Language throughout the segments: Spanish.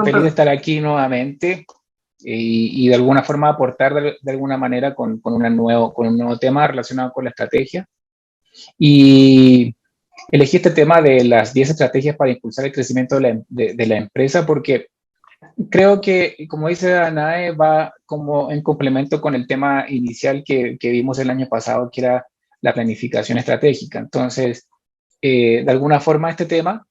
feliz de Súper. estar aquí nuevamente y de alguna forma aportar de alguna manera con un nuevo tema relacionado con la estrategia. Y elegí este tema de las 10 estrategias para impulsar el crecimiento de la empresa porque creo que, como dice Danae, va como en complemento con el tema inicial que vimos el año pasado, que era la planificación estratégica. Entonces, de alguna forma este tema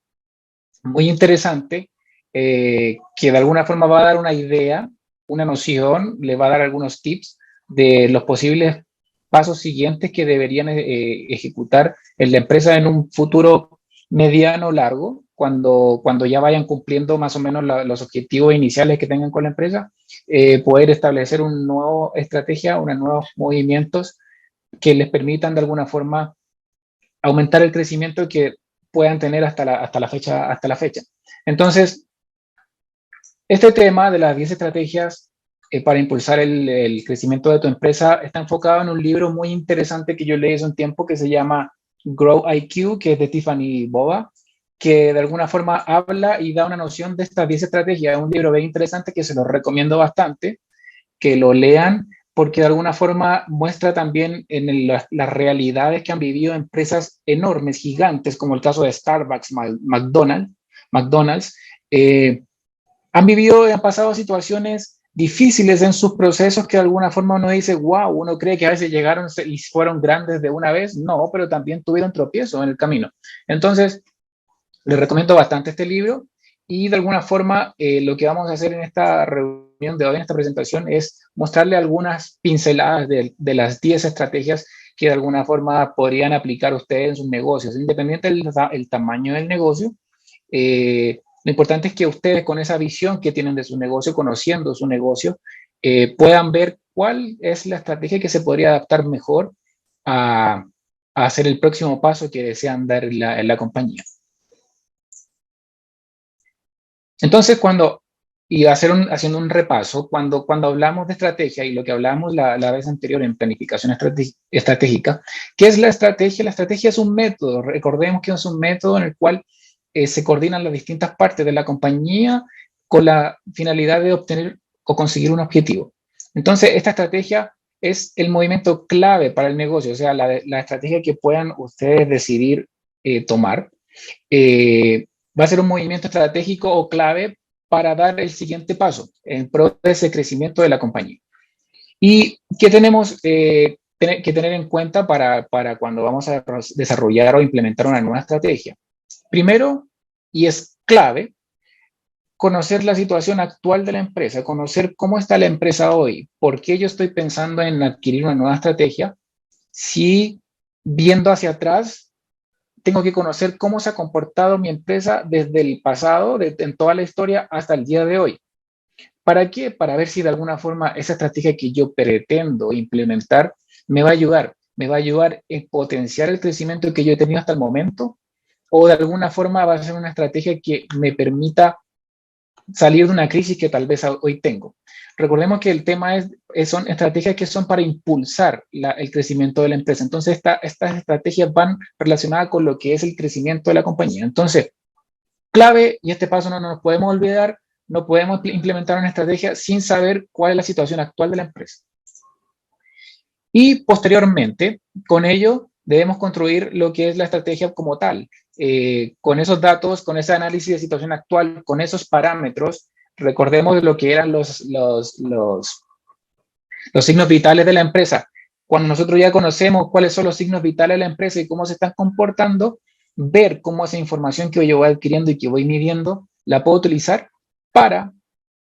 muy interesante, que de alguna forma va a dar una idea, una noción, le va a dar algunos tips de los posibles pasos siguientes que deberían ejecutar en la empresa en un futuro mediano largo, cuando ya vayan cumpliendo más o menos los objetivos iniciales que tengan con la empresa, poder establecer una nueva estrategia, unos nuevos movimientos que les permitan de alguna forma aumentar el crecimiento que puedan tener hasta la fecha. Entonces, este tema de las 10 estrategias para impulsar el crecimiento de tu empresa está enfocado en un libro muy interesante que yo leí hace un tiempo que se llama Grow IQ, que es de Tiffany Bova, que de alguna forma habla y da una noción de estas 10 estrategias. Es un libro bien interesante que se lo recomiendo bastante, que lo lean, porque de alguna forma muestra también en las realidades que han vivido empresas enormes, gigantes, como el caso de Starbucks, McDonald's, han vivido y han pasado situaciones difíciles en sus procesos que de alguna forma uno dice, wow, uno cree que a veces llegaron y fueron grandes de una vez, no, pero también tuvieron tropiezos en el camino. Entonces, les recomiendo bastante este libro y de alguna forma lo que vamos a hacer en esta reunión de hoy, en esta presentación, es mostrarle algunas pinceladas de las 10 estrategias que de alguna forma podrían aplicar ustedes en sus negocios, independiente del tamaño del negocio. Lo importante es que ustedes con esa visión que tienen de su negocio, conociendo su negocio, puedan ver cuál es la estrategia que se podría adaptar mejor a, a hacer el próximo paso que desean dar en la compañía. Entonces, haciendo un repaso, cuando hablamos de estrategia y lo que hablamos la vez anterior en planificación estratégica, ¿qué es la estrategia? La estrategia es un método, recordemos que es un método en el cual se coordinan las distintas partes de la compañía con la finalidad de obtener o conseguir un objetivo. Entonces, esta estrategia es el movimiento clave para el negocio, o sea, la estrategia que puedan ustedes decidir tomar. Eh, Va a ser un movimiento estratégico o clave para dar el siguiente paso en pro de ese crecimiento de la compañía. ¿Y qué tenemos que tener en cuenta para cuando vamos a desarrollar o implementar una nueva estrategia? Primero, y es clave, conocer la situación actual de la empresa, conocer cómo está la empresa hoy, por qué yo estoy pensando en adquirir una nueva estrategia, si viendo hacia atrás tengo que conocer cómo se ha comportado mi empresa desde el pasado, en toda la historia, hasta el día de hoy. ¿Para qué? Para ver si de alguna forma esa estrategia que yo pretendo implementar me va a ayudar. Me va a ayudar en potenciar el crecimiento que yo he tenido hasta el momento o de alguna forma va a ser una estrategia que me permita salir de una crisis que tal vez hoy tengo. Recordemos que el tema son estrategias que son para impulsar el crecimiento de la empresa. Entonces, estas estrategias van relacionadas con lo que es el crecimiento de la compañía. Entonces, clave, y este paso no nos podemos olvidar, no podemos implementar una estrategia sin saber cuál es la situación actual de la empresa. Y posteriormente, con ello, debemos construir lo que es la estrategia como tal. Con esos datos, con ese análisis de situación actual, con esos parámetros, recordemos lo que eran los signos vitales de la empresa. Cuando nosotros ya conocemos cuáles son los signos vitales de la empresa y cómo se están comportando, ver cómo esa información que yo voy adquiriendo y que voy midiendo, la puedo utilizar para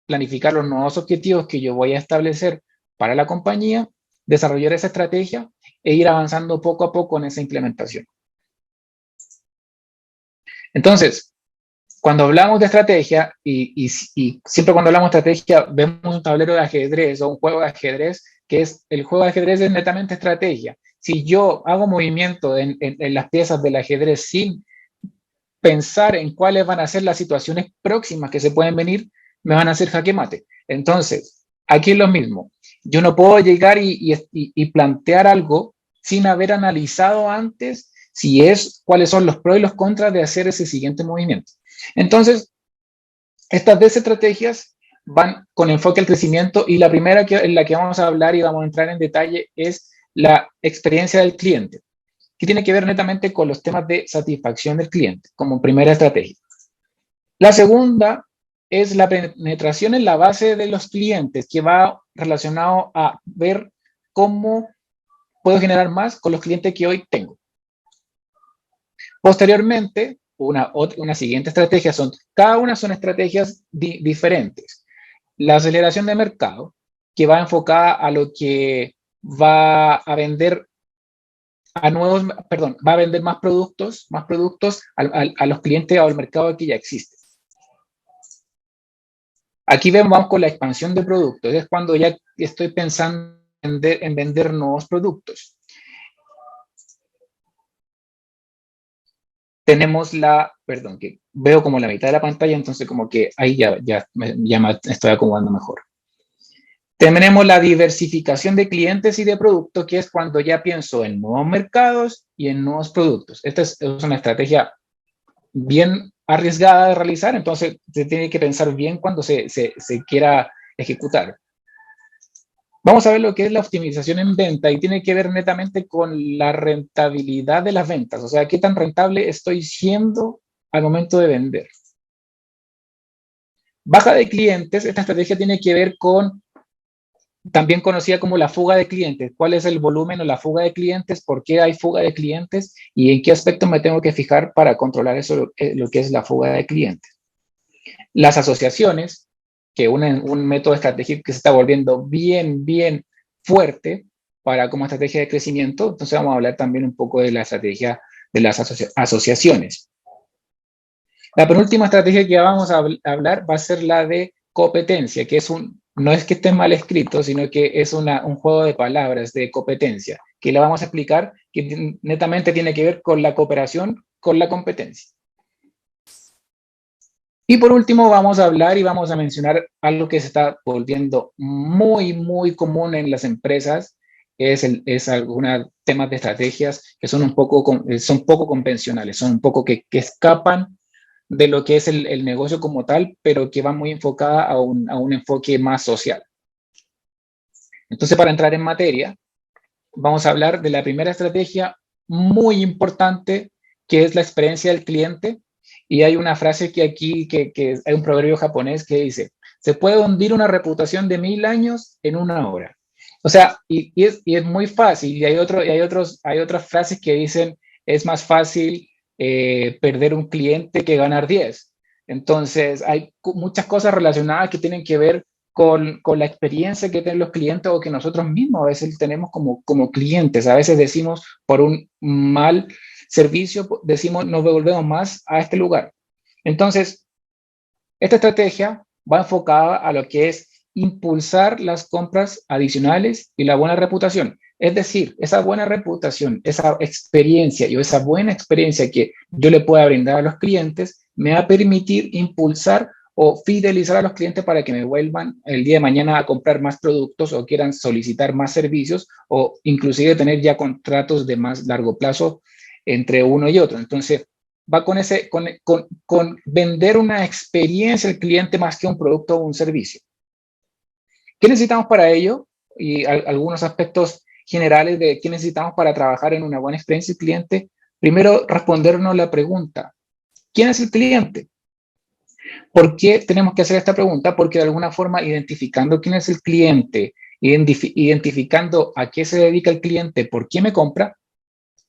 planificar los nuevos objetivos que yo voy a establecer para la compañía, desarrollar esa estrategia e ir avanzando poco a poco en esa implementación. Entonces, cuando hablamos de estrategia, y siempre cuando hablamos de estrategia, vemos un tablero de ajedrez o un juego de ajedrez, que es el juego de ajedrez es netamente estrategia. Si yo hago movimiento en las piezas del ajedrez sin pensar en cuáles van a ser las situaciones próximas que se pueden venir, me van a hacer jaque mate. Entonces, aquí es lo mismo. Yo no puedo llegar y plantear algo sin haber analizado antes cuáles son los pros y los contras de hacer ese siguiente movimiento. Entonces, Estas 10 estrategias van con enfoque al crecimiento y la primera en la que vamos a hablar y vamos a entrar en detalle es la experiencia del cliente, que tiene que ver netamente con los temas de satisfacción del cliente como primera estrategia. La segunda es la penetración en la base de los clientes, que va relacionado a ver cómo puedo generar más con los clientes que hoy tengo. Posteriormente, una siguiente estrategia cada una son estrategias diferentes. La aceleración de mercado, que va enfocada a lo que va a vender va a vender más productos a los clientes o al mercado que ya existe. Aquí vamos con la expansión de productos, es cuando ya estoy pensando en vender nuevos productos. Tenemos que veo como la mitad de la pantalla, entonces como que ahí ya me estoy acomodando mejor. Tenemos la diversificación de clientes y de productos, que es cuando ya pienso en nuevos mercados y en nuevos productos. Esta es una estrategia bien arriesgada de realizar, entonces se tiene que pensar bien cuando se quiera ejecutar. Vamos a ver lo que es la optimización en venta y tiene que ver netamente con la rentabilidad de las ventas, o sea, qué tan rentable estoy siendo al momento de vender. Baja de clientes, esta estrategia tiene que ver con, también conocida como la fuga de clientes. ¿Cuál es el volumen o la fuga de clientes? ¿Por qué hay fuga de clientes? ¿Y en qué aspecto me tengo que fijar para controlar eso, lo que es la fuga de clientes? Las asociaciones, que un método estratégico que se está volviendo bien fuerte como estrategia de crecimiento. Entonces vamos a hablar también un poco de la estrategia de las asociaciones. La penúltima estrategia que vamos a hablar va a ser la de competencia, que no es que esté mal escrito, sino que es un juego de palabras de competencia, que la vamos a explicar, que netamente tiene que ver con la cooperación con la competencia. Y por último vamos a hablar y vamos a mencionar algo que se está volviendo muy común en las empresas, es algunos temas de estrategias que son poco convencionales, son un poco que escapan de lo que es el negocio como tal, pero que va muy enfocada a un enfoque más social. Entonces, para entrar en materia, vamos a hablar de la primera estrategia muy importante, que es la experiencia del cliente. Y hay una frase que hay un proverbio japonés que dice, se puede hundir una reputación de 1000 años en una hora. O sea, y es muy fácil. Y hay otras frases que dicen, es más fácil perder un cliente que ganar 10. Entonces, hay muchas cosas relacionadas que tienen que ver con la experiencia que tienen los clientes o que nosotros mismos a veces tenemos como clientes. A veces decimos por un mal servicio, decimos nos devolvemos más a este lugar. Entonces, esta estrategia va enfocada a lo que es impulsar las compras adicionales y la buena reputación. Es decir, esa buena reputación, esa experiencia y esa buena experiencia que yo le pueda brindar a los clientes me va a permitir impulsar o fidelizar a los clientes para que me vuelvan el día de mañana a comprar más productos o quieran solicitar más servicios o inclusive tener ya contratos de más largo plazo entre uno y otro. Entonces, va con vender una experiencia al cliente más que un producto o un servicio. ¿Qué necesitamos para ello? Y algunos aspectos generales de qué necesitamos para trabajar en una buena experiencia del cliente. Primero, respondernos la pregunta, ¿quién es el cliente? ¿Por qué tenemos que hacer esta pregunta? Porque de alguna forma, identificando quién es el cliente, identificando a qué se dedica el cliente, por qué me compra,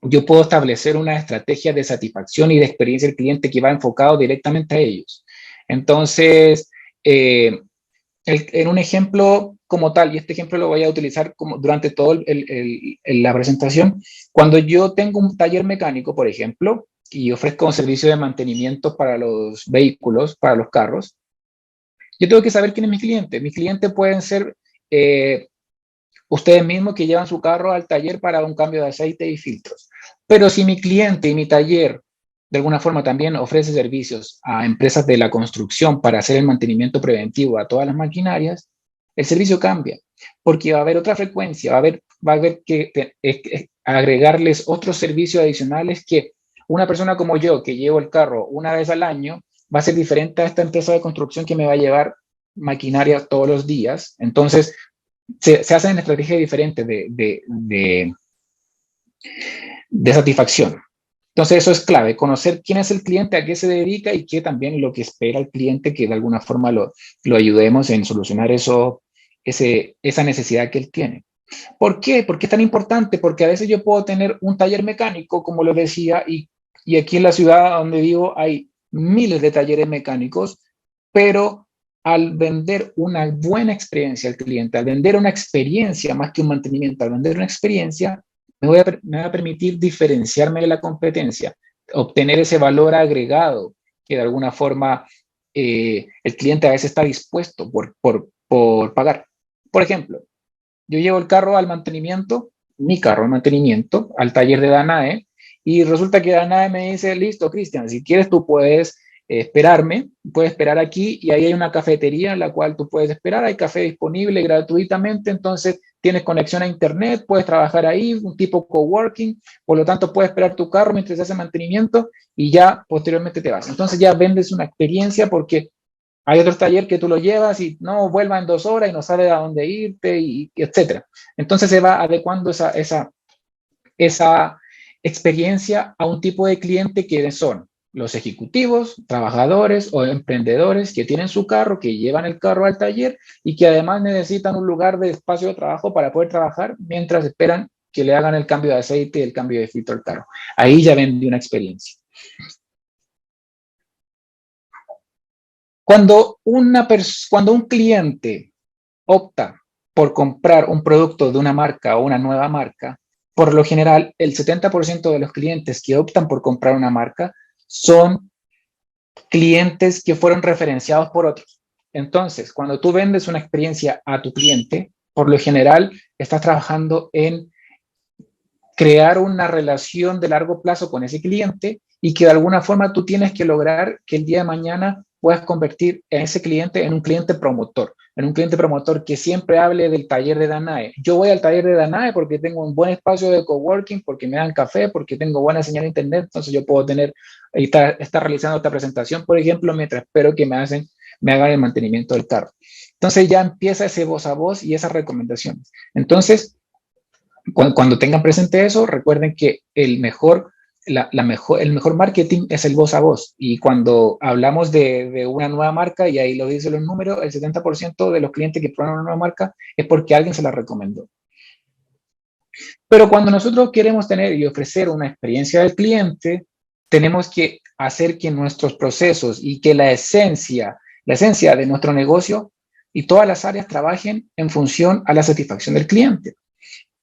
yo puedo establecer una estrategia de satisfacción y de experiencia del cliente que va enfocado directamente a ellos. Entonces, en un ejemplo como tal, y este ejemplo lo voy a utilizar durante toda la presentación, cuando yo tengo un taller mecánico, por ejemplo, y ofrezco un servicio de mantenimiento para los vehículos, para los carros, yo tengo que saber quién es mi cliente. Mis clientes pueden ser ustedes mismos que llevan su carro al taller para un cambio de aceite y filtros. Pero si mi cliente y mi taller de alguna forma también ofrece servicios a empresas de la construcción para hacer el mantenimiento preventivo a todas las maquinarias, el servicio cambia, porque va a haber otra frecuencia, va a haber que agregarles otros servicios adicionales que una persona como yo, que llevo el carro una vez al año, va a ser diferente a esta empresa de construcción que me va a llevar maquinaria todos los días. Entonces, se hacen estrategias diferentes de satisfacción. Entonces, eso es clave, conocer quién es el cliente, a qué se dedica y qué también lo que espera el cliente, que de alguna forma lo ayudemos en solucionar esa necesidad que él tiene. ¿Por qué? ¿Por qué es tan importante? Porque a veces yo puedo tener un taller mecánico, como lo decía, y aquí en la ciudad donde vivo hay miles de talleres mecánicos, pero al vender una buena experiencia al cliente, al vender una experiencia más que un mantenimiento, al vender una experiencia, me va a permitir diferenciarme de la competencia, obtener ese valor agregado que de alguna forma el cliente a veces está dispuesto por pagar. Por ejemplo, yo llevo el carro al mantenimiento, mi carro al mantenimiento, al taller de Danae, y resulta que Danae me dice, listo, Cristian, si quieres tú puedes puedes esperar aquí y ahí hay una cafetería en la cual tú puedes esperar, hay café disponible gratuitamente, entonces tienes conexión a internet, puedes trabajar ahí, un tipo coworking, por lo tanto puedes esperar tu carro mientras se hace mantenimiento y ya posteriormente te vas. Entonces ya vendes una experiencia porque hay otro taller que tú lo llevas y no vuelva en 2 horas y no sabes a dónde irte, y etcétera. Entonces se va adecuando esa experiencia a un tipo de cliente que son los ejecutivos, trabajadores o emprendedores que tienen su carro, que llevan el carro al taller y que además necesitan un lugar de espacio de trabajo para poder trabajar mientras esperan que le hagan el cambio de aceite y el cambio de filtro al carro. Ahí ya vendí una experiencia. Cuando un cliente opta por comprar un producto de una marca o una nueva marca, por lo general, el 70% de los clientes que optan por comprar una marca son clientes que fueron referenciados por otros. Entonces, cuando tú vendes una experiencia a tu cliente, por lo general, estás trabajando en crear una relación de largo plazo con ese cliente y que de alguna forma tú tienes que lograr que el día de mañana puedas convertir a ese cliente en un cliente promotor que siempre hable del taller de Danae. Yo voy al taller de Danae porque tengo un buen espacio de coworking, porque me dan café, porque tengo buena señal de internet, entonces yo puedo estar realizando esta presentación, por ejemplo, mientras espero que me hagan el mantenimiento del carro. Entonces ya empieza ese voz a voz y esas recomendaciones. Entonces, cuando tengan presente eso, recuerden que el mejor marketing es el voz a voz. Y cuando hablamos de una nueva marca, y ahí lo dicen los números, el 70% de los clientes que prueban una nueva marca es porque alguien se la recomendó. Pero cuando nosotros queremos tener y ofrecer una experiencia del cliente, tenemos que hacer que nuestros procesos y que la esencia de nuestro negocio y todas las áreas trabajen en función a la satisfacción del cliente.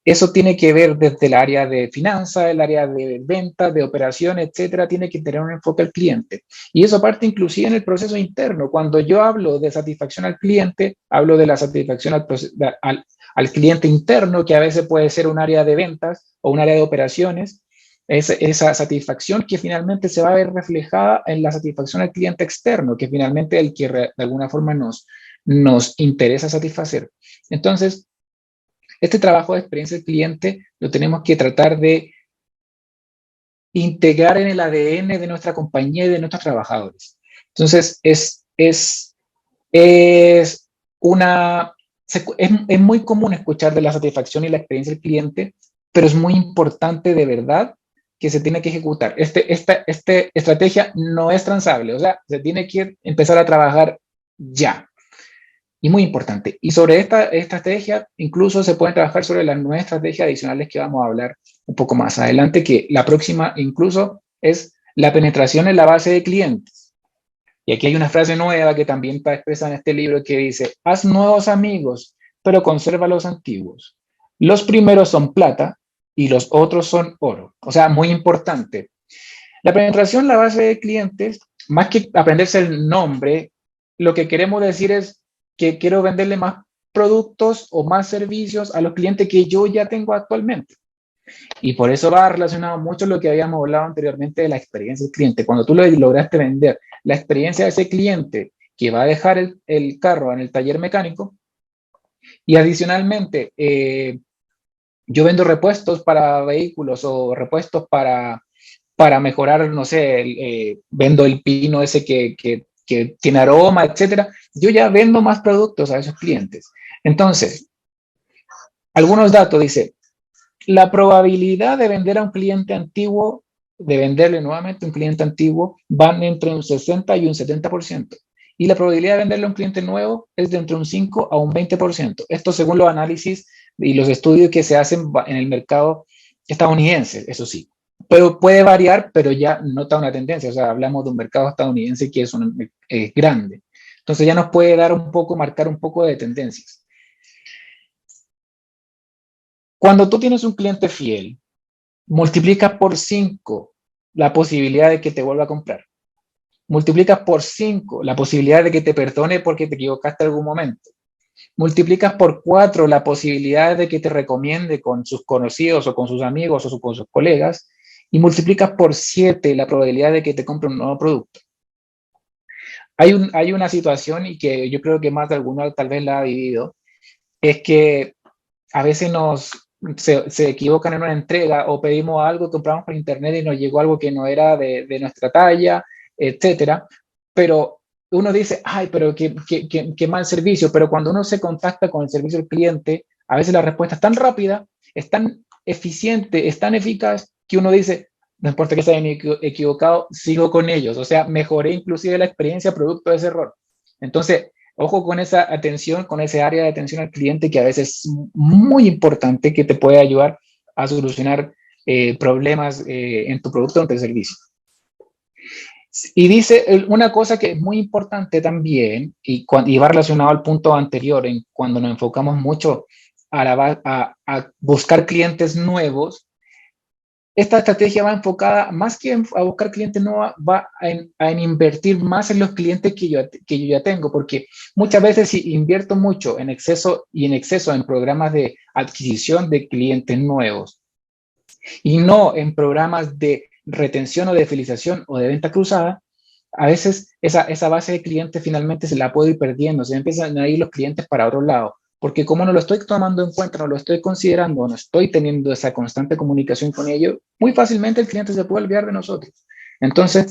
Eso tiene que ver desde el área de finanzas, el área de ventas, de operaciones, etcétera, tiene que tener un enfoque al cliente. Y eso parte inclusive en el proceso interno. Cuando yo hablo de satisfacción al cliente, hablo de la satisfacción al cliente interno, que a veces puede ser un área de ventas o un área de operaciones. Esa satisfacción que finalmente se va a ver reflejada en la satisfacción al cliente externo, que finalmente es el que de alguna forma nos interesa satisfacer. Entonces, este trabajo de experiencia del cliente lo tenemos que tratar de integrar en el ADN de nuestra compañía y de nuestros trabajadores. Entonces, es muy común escuchar de la satisfacción y la experiencia del cliente, pero es muy importante de verdad que se tiene que ejecutar. Esta estrategia no es transable, o sea, se tiene que empezar a trabajar ya. Y muy importante. Y sobre esta estrategia, incluso se pueden trabajar sobre las nuevas estrategias adicionales que vamos a hablar un poco más adelante, que la próxima incluso es la penetración en la base de clientes. Y aquí hay una frase nueva que también está expresada en este libro que dice, haz nuevos amigos, pero conserva los antiguos. Los primeros son plata y los otros son oro. O sea, muy importante. La penetración en la base de clientes, más que aprenderse el nombre, lo que queremos decir es que quiero venderle más productos o más servicios a los clientes que yo ya tengo actualmente. Y por eso va relacionado mucho a lo que habíamos hablado anteriormente de la experiencia del cliente. Cuando tú lograste vender la experiencia de ese cliente que va a dejar el carro en el taller mecánico, y adicionalmente yo vendo repuestos para vehículos o repuestos para para mejorar, no sé, vendo el pino ese que tiene aroma, etcétera. Yo ya vendo más productos a esos clientes. Entonces, algunos datos, dice, la probabilidad de vender a un cliente antiguo, de venderle nuevamente a un cliente antiguo, van entre un 60 y un 70%. Y la probabilidad de venderle a un cliente nuevo es de entre un 5 a un 20%. Esto según los análisis y los estudios que se hacen en el mercado estadounidense, eso sí. Pero puede variar, pero ya nota una tendencia. O sea, hablamos de un mercado estadounidense que es grande. Entonces ya nos puede dar un poco, marcar un poco de tendencias. Cuando tú tienes un cliente fiel, multiplica por 5 la posibilidad de que te vuelva a comprar. Multiplicas por 5 la posibilidad de que te perdone porque te equivocaste en algún momento. Multiplicas por 4 la posibilidad de que te recomiende con sus conocidos o con sus amigos o con sus colegas. Y multiplicas por 7 la probabilidad de que te compre un nuevo producto. Hay una situación, y que yo creo que más de alguno tal vez la ha vivido, es que a veces se equivocan en una entrega, o pedimos algo, compramos por internet y nos llegó algo que no era de nuestra talla, etcétera. Pero uno dice, ay, pero qué mal servicio. Pero cuando uno se contacta con el servicio al cliente, a veces la respuesta es tan rápida, es tan eficiente, es tan eficaz, que uno dice, no importa que se hayan equivocado, sigo con ellos. O sea, mejoré inclusive la experiencia producto de ese error. Entonces, ojo con esa atención, con ese área de atención al cliente, que a veces es muy importante, que te puede ayudar a solucionar problemas en tu producto o en tu servicio. Y dice una cosa que es muy importante también, y va relacionado al punto anterior, cuando nos enfocamos mucho a buscar clientes nuevos. Esta estrategia va enfocada más que a buscar clientes nuevos, va en invertir más en los clientes que yo ya tengo, porque muchas veces si invierto mucho en exceso en programas de adquisición de clientes nuevos y no en programas de retención o de fidelización o de venta cruzada, a veces esa base de clientes finalmente se la puede ir perdiendo, se empiezan a ir los clientes para otro lado, porque como no lo estoy tomando en cuenta, no lo estoy considerando, no estoy teniendo esa constante comunicación con ellos, muy fácilmente el cliente se puede olvidar de nosotros. Entonces,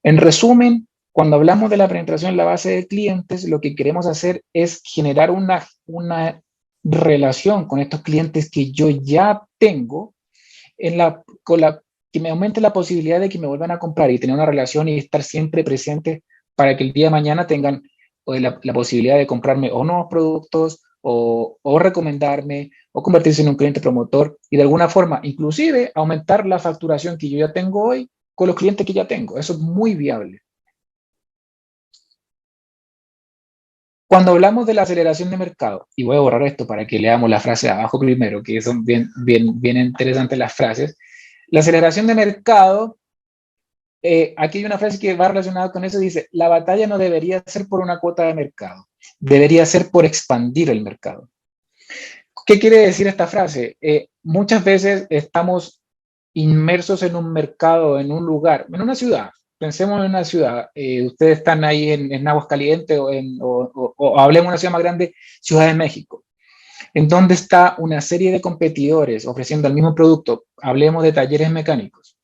en resumen, cuando hablamos de la penetración en la base de clientes, lo que queremos hacer es generar una relación con estos clientes que yo ya tengo, que me aumente la posibilidad de que me vuelvan a comprar, y tener una relación y estar siempre presente para que el día de mañana tengan la posibilidad de comprarme o nuevos productos o recomendarme o convertirse en un cliente promotor, y de alguna forma inclusive aumentar la facturación que yo ya tengo hoy con los clientes que ya tengo. Eso es muy viable. Cuando hablamos de la aceleración de mercado, y voy a borrar esto para que leamos la frase de abajo primero, que son bien interesantes las frases. La aceleración de mercado, aquí hay una frase que va relacionada con eso, dice, la batalla no debería ser por una cuota de mercado, debería ser por expandir el mercado. ¿Qué quiere decir esta frase? Muchas veces estamos inmersos en un mercado, en un lugar, en una ciudad. Pensemos en una ciudad. Ustedes están ahí en Aguascalientes o hablemos de una ciudad más grande, Ciudad de México, en donde está una serie de competidores ofreciendo el mismo producto. Hablemos de talleres mecánicos.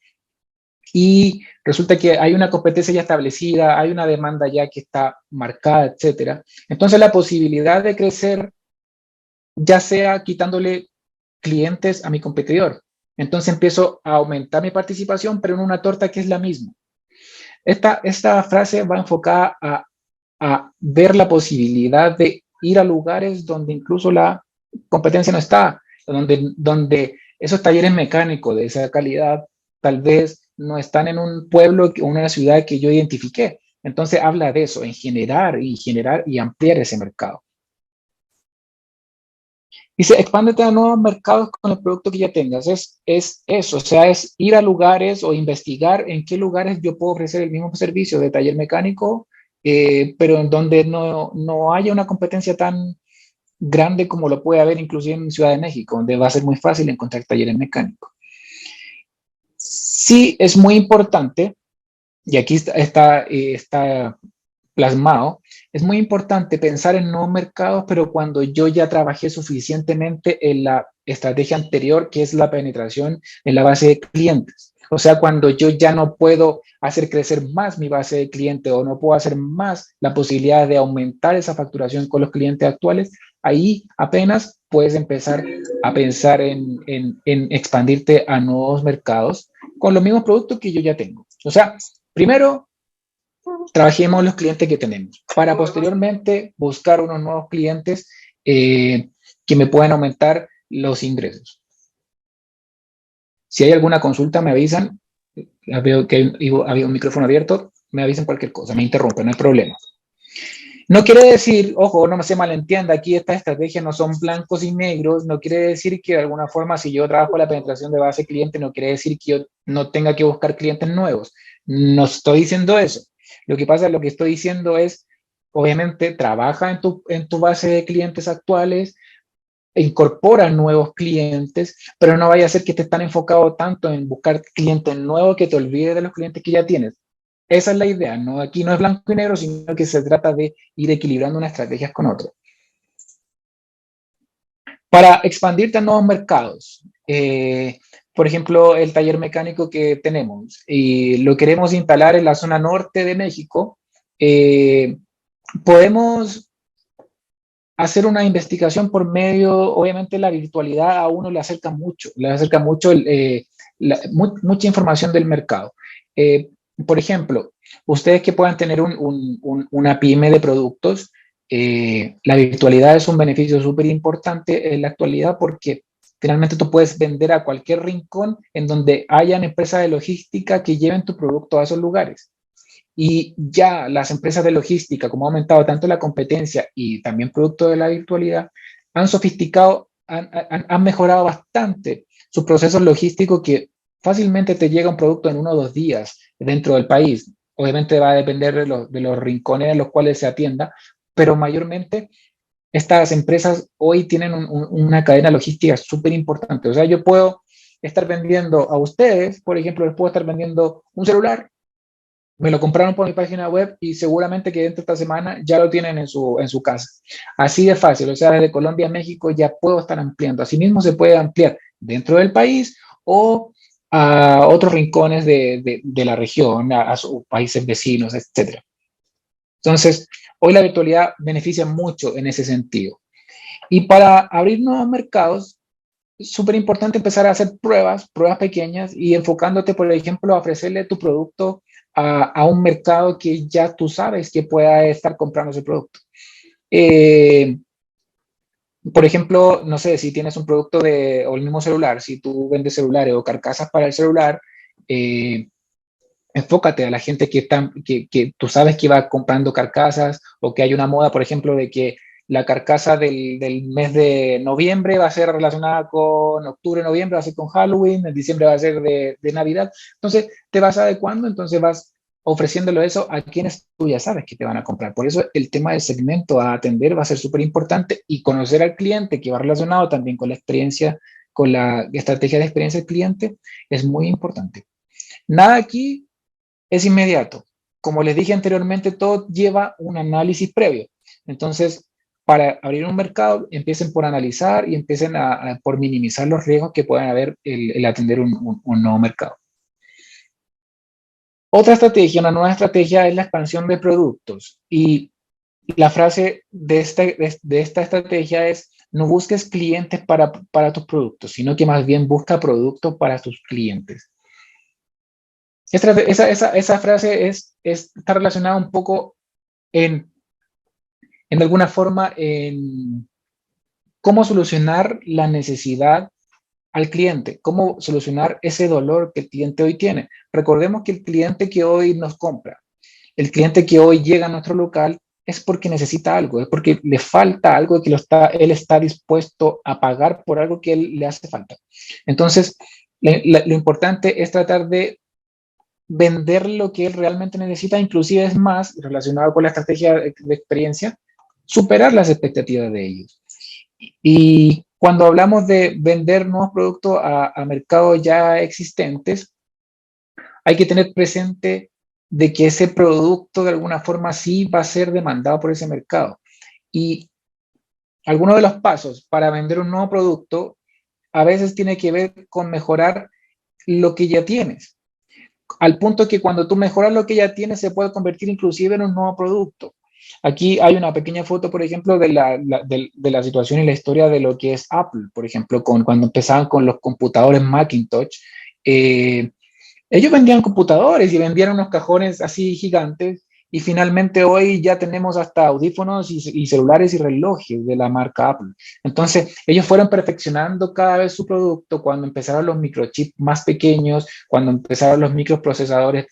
Y resulta que hay una competencia ya establecida, hay una demanda ya que está marcada, etcétera. Entonces la posibilidad de crecer, ya sea quitándole clientes a mi competidor, entonces empiezo a aumentar mi participación, pero en una torta que es la misma. Esta frase va enfocada a ver la posibilidad de ir a lugares donde incluso la competencia no está, donde esos talleres mecánicos de esa calidad tal vez no están en un pueblo o una ciudad que yo identifiqué. Entonces habla de eso, en generar y ampliar ese mercado. Dice, expándete a nuevos mercados con el producto que ya tengas. Es eso, o sea, es ir a lugares o investigar en qué lugares yo puedo ofrecer el mismo servicio de taller mecánico, pero en donde no haya una competencia tan grande como lo puede haber inclusive en Ciudad de México, donde va a ser muy fácil encontrar talleres mecánicos. Sí, es muy importante, y aquí está plasmado, es muy importante pensar en nuevos mercados, pero cuando yo ya trabajé suficientemente en la estrategia anterior, que es la penetración en la base de clientes. O sea, cuando yo ya no puedo hacer crecer más mi base de clientes o no puedo hacer más la posibilidad de aumentar esa facturación con los clientes actuales, ahí apenas puedes empezar a pensar en expandirte a nuevos mercados con los mismos productos que yo ya tengo. O sea, primero trabajemos los clientes que tenemos para posteriormente buscar unos nuevos clientes que me puedan aumentar los ingresos. Si hay alguna consulta, me avisan. Ya veo que había un micrófono abierto, me avisan cualquier cosa, me interrumpen, no hay problema. No quiere decir, ojo, no se malentienda, aquí estas estrategias no son blancos y negros, no quiere decir que de alguna forma si yo trabajo la penetración de base cliente, no quiere decir que yo no tenga que buscar clientes nuevos. No estoy diciendo eso. Lo que pasa, lo que estoy diciendo es, obviamente, trabaja en tu base de clientes actuales, incorpora nuevos clientes, pero no vaya a ser que estés tan enfocado tanto en buscar clientes nuevos que te olvides de los clientes que ya tienes. Esa es la idea, ¿no? Aquí no es blanco y negro, sino que se trata de ir equilibrando unas estrategias con otras. Para expandirte a nuevos mercados, por ejemplo, el taller mecánico que tenemos y lo queremos instalar en la zona norte de México, podemos hacer una investigación por medio, obviamente la virtualidad a uno le acerca mucho mucha información del mercado. Por ejemplo, ustedes que puedan tener una pyme de productos, la virtualidad es un beneficio súper importante en la actualidad porque finalmente tú puedes vender a cualquier rincón en donde hayan empresas de logística que lleven tu producto a esos lugares. Y ya las empresas de logística, como ha aumentado tanto la competencia y también producto de la virtualidad, han sofisticado, han mejorado bastante sus procesos logísticos que fácilmente te llega un producto en 1 o 2 días dentro del país. Obviamente va a depender de los rincones en los cuales se atienda, pero mayormente estas empresas hoy tienen una cadena logística súper importante. O sea, yo puedo estar vendiendo a ustedes, por ejemplo, les puedo estar vendiendo un celular, me lo compraron por mi página web y seguramente que dentro de esta semana ya lo tienen en su casa. Así de fácil, o sea, desde Colombia a México ya puedo estar ampliando. Asimismo se puede ampliar dentro del país o a otros rincones de la región, a sus países vecinos, etcétera. Entonces, hoy la virtualidad beneficia mucho en ese sentido. Y para abrir nuevos mercados, es súper importante empezar a hacer pruebas pequeñas y enfocándote, por ejemplo, a ofrecerle tu producto a un mercado que ya tú sabes que pueda estar comprando ese producto. Eh, por ejemplo, no sé, si tienes un producto o el mismo celular, si tú vendes celulares o carcasas para el celular, eh, enfócate a la gente que tú sabes que va comprando carcasas o que hay una moda, por ejemplo, de que la carcasa del mes de noviembre va a ser relacionada con octubre, noviembre, va a ser con Halloween, en diciembre va a ser de Navidad. Entonces, te vas adecuando, entonces vas ofreciéndolo eso a quienes tú ya sabes que te van a comprar. Por eso el tema del segmento a atender va a ser súper importante y conocer al cliente que va relacionado también con la experiencia, con la estrategia de experiencia del cliente, es muy importante. Nada aquí es inmediato. Como les dije anteriormente, todo lleva un análisis previo. Entonces, para abrir un mercado, empiecen por analizar y empiecen por minimizar los riesgos que puedan haber el atender un nuevo mercado. Otra estrategia, una nueva estrategia es la expansión de productos. Y la frase de esta estrategia es, no busques clientes para tus productos, sino que más bien busca productos para tus clientes. Esa frase está relacionada un poco en alguna forma en cómo solucionar la necesidad al cliente, cómo solucionar ese dolor que el cliente hoy tiene. Recordemos que el cliente que hoy nos compra, el cliente que hoy llega a nuestro local, es porque necesita algo, es porque le falta algo que él está dispuesto a pagar por algo que él le hace falta. Entonces, lo importante es tratar de vender lo que él realmente necesita, inclusive es más relacionado con la estrategia de experiencia, superar las expectativas de ellos. Y cuando hablamos de vender nuevos productos a mercados ya existentes, hay que tener presente de que ese producto de alguna forma sí va a ser demandado por ese mercado. Y algunos de los pasos para vender un nuevo producto a veces tiene que ver con mejorar lo que ya tienes. al punto que cuando tú mejoras lo que ya tienes, se puede convertir inclusive en un nuevo producto. Aquí hay una pequeña foto, por ejemplo, de la situación y la historia de lo que es Apple, por ejemplo, cuando empezaban con los computadores Macintosh. Eh, Ellos vendían computadores y vendían unos cajones así gigantes, y finalmente hoy ya tenemos hasta audífonos y celulares y relojes de la marca Apple. Entonces, ellos fueron perfeccionando cada vez su producto cuando empezaron los microchips más pequeños, cuando empezaron los microprocesadores